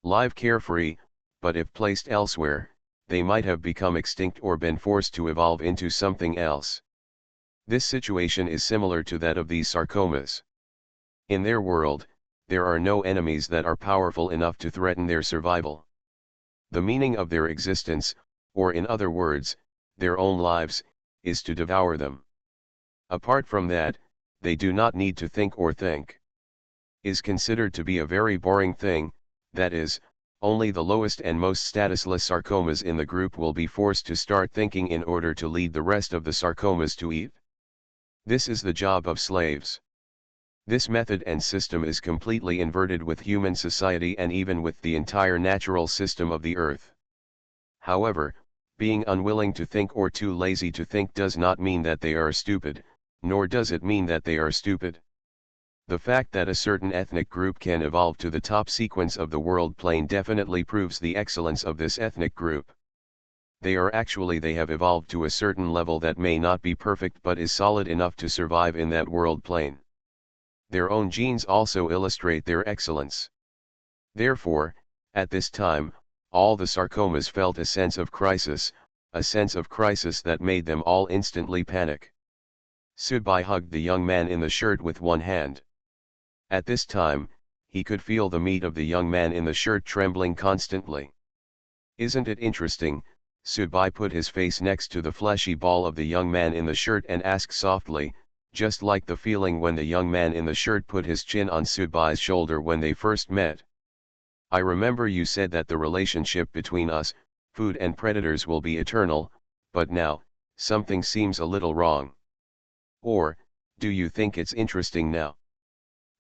Live carefree, but if placed elsewhere, they might have become extinct or been forced to evolve into something else. This situation is similar to that of these sarcomas. In their world, there are no enemies that are powerful enough to threaten their survival. The meaning of their existence, or in other words, their own lives, is to devour them. Apart from that, they do not need to think or think. Is considered to be a very boring thing, that is, only the lowest and most statusless sarcomas in the group will be forced to start thinking in order to lead the rest of the sarcomas to eat. This is the job of slaves. This method and system is completely inverted with human society and even with the entire natural system of the earth. However, being unwilling to think or too lazy to think does not mean that they are stupid, nor does it mean that they are stupid. The fact that a certain ethnic group can evolve to the top sequence of the world plane definitely proves the excellence of this ethnic group. They have evolved to a certain level that may not be perfect but is solid enough to survive in that world plane. Their own genes also illustrate their excellence. Therefore, at this time, all the sarcomas felt a sense of crisis that made them all instantly panic. Subai hugged the young man in the shirt with one hand. At this time, he could feel the meat of the young man in the shirt trembling constantly. Isn't it interesting? Subai put his face next to the fleshy ball of the young man in the shirt and asked softly, just like the feeling when the young man in the shirt put his chin on Subai's shoulder when they first met. I remember you said that the relationship between us, food and predators, will be eternal, but now, something seems a little wrong. Or, do you think it's interesting now?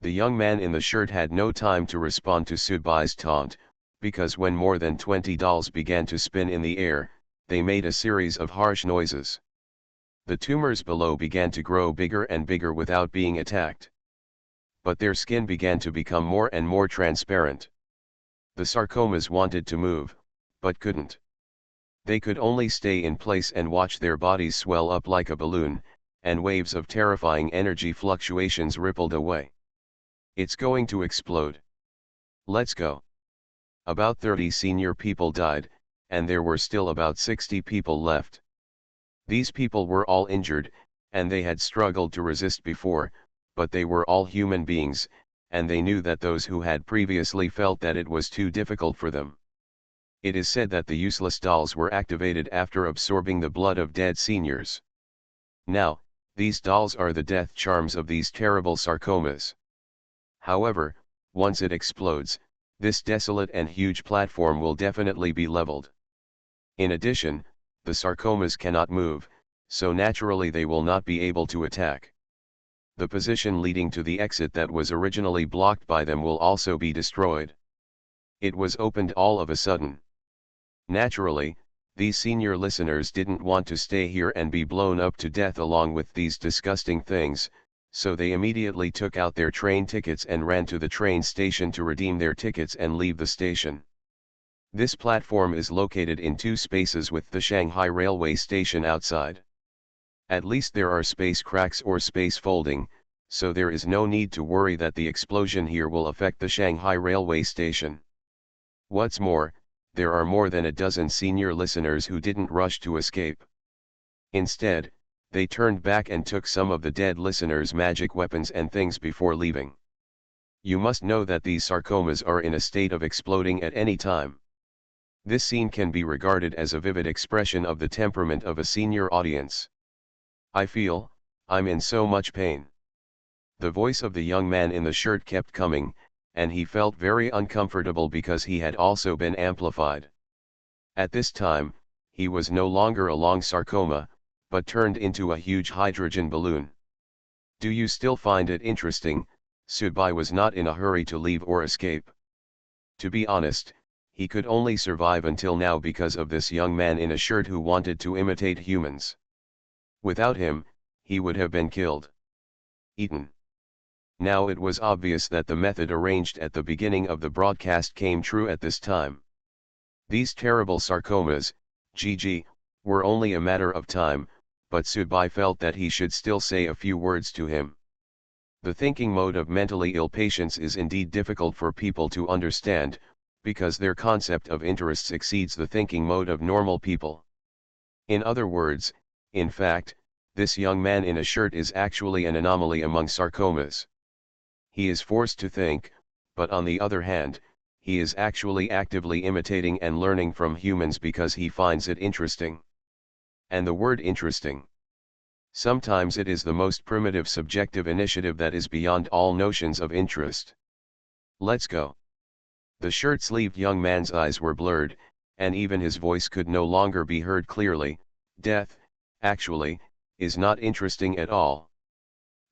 The young man in the shirt had no time to respond to Subai's taunt, because when more than 20 dolls began to spin in the air, they made a series of harsh noises. The tumors below began to grow bigger and bigger without being attacked. But their skin began to become more and more transparent. The sarcomas wanted to move, but couldn't. They could only stay in place and watch their bodies swell up like a balloon, and waves of terrifying energy fluctuations rippled away. It's going to explode. Let's go. About 30 senior people died, and there were still about 60 people left. These people were all injured, and they had struggled to resist before, but they were all human beings, and they knew that those who had previously felt that it was too difficult for them. It is said that the useless dolls were activated after absorbing the blood of dead seniors. Now, these dolls are the death charms of these terrible sarcomas. However, once it explodes, this desolate and huge platform will definitely be leveled. In addition, the sarcomas cannot move, so naturally they will not be able to attack. The position leading to the exit that was originally blocked by them will also be destroyed. It was opened all of a sudden. Naturally, these senior listeners didn't want to stay here and be blown up to death along with these disgusting things, so they immediately took out their train tickets and ran to the train station to redeem their tickets and leave the station. This platform is located in two spaces with the Shanghai railway station outside. At least there are space cracks or space folding, so there is no need to worry that the explosion here will affect the Shanghai railway station. What's more, there are more than a dozen senior listeners who didn't rush to escape. Instead, they turned back and took some of the dead listeners' magic weapons and things before leaving. You must know that these sarcomas are in a state of exploding at any time. This scene can be regarded as a vivid expression of the temperament of a senior audience. I'm in so much pain. The voice of the young man in the shirt kept coming, and he felt very uncomfortable because he had also been amplified. At this time, he was no longer a long sarcoma, but turned into a huge hydrogen balloon. Do you still find it interesting? Subai was not in a hurry to leave or escape. To be honest, he could only survive until now because of this young man in a shirt who wanted to imitate humans. Without him, he would have been killed. Eaten. Now it was obvious that the method arranged at the beginning of the broadcast came true at this time. These terrible sarcomas, GG, were only a matter of time, but Subai felt that he should still say a few words to him. The thinking mode of mentally ill patients is indeed difficult for people to understand, because their concept of interests exceeds the thinking mode of normal people. In other words, in fact, this young man in a shirt is actually an anomaly among sarcomas. He is forced to think, but on the other hand, he is actually actively imitating and learning from humans because he finds it interesting. And the word interesting. Sometimes it is the most primitive subjective initiative that is beyond all notions of interest. Let's go. The shirt-sleeved young man's eyes were blurred, and even his voice could no longer be heard clearly. Death, actually, is not interesting at all.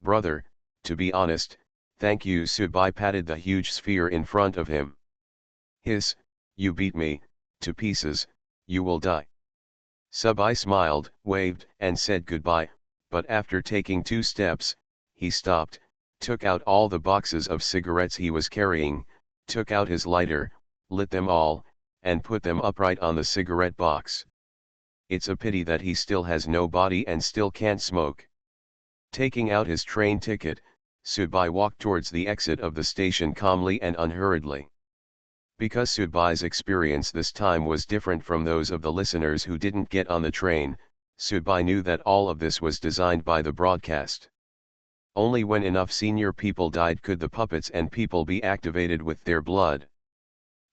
Brother, to be honest, thank you. Subai patted the huge sphere in front of him. You beat me, to pieces, you will die. Subai smiled, waved, and said goodbye, but after taking 2 steps, he stopped, took out all the boxes of cigarettes he was carrying, took out his lighter, lit them all, and put them upright on the cigarette box. It's a pity that he still has no body and still can't smoke. Taking out his train ticket, Subai walked towards the exit of the station calmly and unhurriedly. Because Subai's experience this time was different from those of the listeners who didn't get on the train, Subai knew that all of this was designed by the broadcast. Only when enough senior people died could the puppets and people be activated with their blood.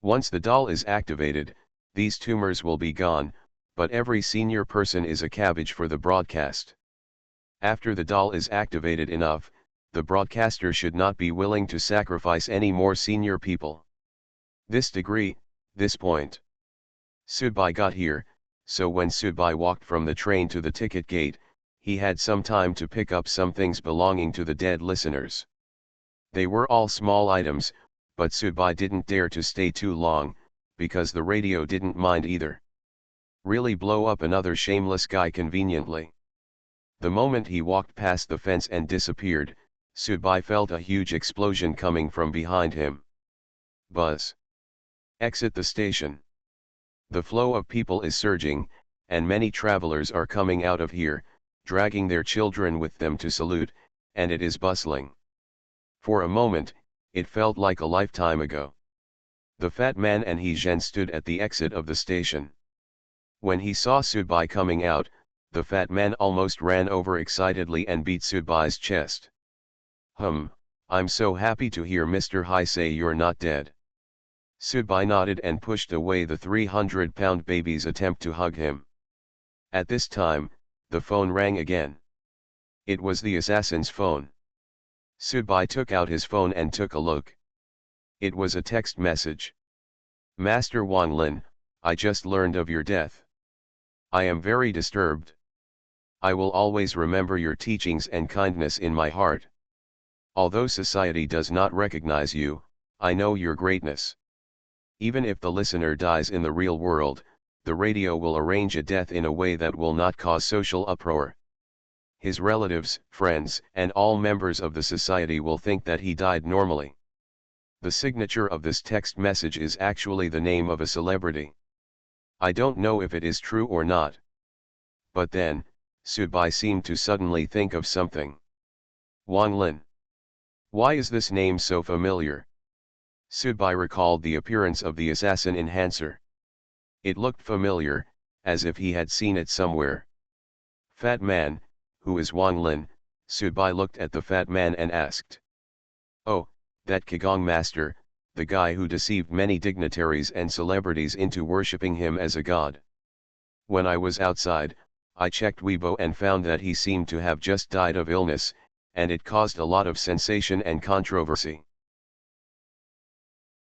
Once the doll is activated, these tumors will be gone, but every senior person is a cabbage for the broadcast. After the doll is activated enough, the broadcaster should not be willing to sacrifice any more senior people. This point. Subai got here, so when Subai walked from the train to the ticket gate, he had some time to pick up some things belonging to the dead listeners. They were all small items, but Subai didn't dare to stay too long, because the radio didn't mind either. Really blow up another shameless guy conveniently. The moment he walked past the fence and disappeared, Subai felt a huge explosion coming from behind him. Buzz. Exit the station. The flow of people is surging, and many travelers are coming out of here, dragging their children with them to salute, and it is bustling. For a moment, it felt like a lifetime ago. The fat man and he Zhen stood at the exit of the station. When he saw Subai coming out, the fat man almost ran over excitedly and beat Subai's chest. I'm so happy to hear Mr. Hai say you're not dead. Subai nodded and pushed away the 300-pound baby's attempt to hug him. At this time, the phone rang again. It was the assassin's phone. Subai took out his phone and took a look. It was a text message. Master Wang Lin, I just learned of your death. I am very disturbed. I will always remember your teachings and kindness in my heart. Although society does not recognize you, I know your greatness. Even if the listener dies in the real world, the radio will arrange a death in a way that will not cause social uproar. His relatives, friends, and all members of the society will think that he died normally. The signature of this text message is actually the name of a celebrity. I don't know if it is true or not. But then, Subai seemed to suddenly think of something. Wang Lin. Why is this name so familiar? Subai recalled the appearance of the assassin enhancer. It looked familiar, as if he had seen it somewhere. Fat man, who is Wang Lin? Subai looked at the fat man and asked. Oh, that Qigong master, the guy who deceived many dignitaries and celebrities into worshipping him as a god. When I was outside, I checked Weibo and found that he seemed to have just died of illness, and it caused a lot of sensation and controversy.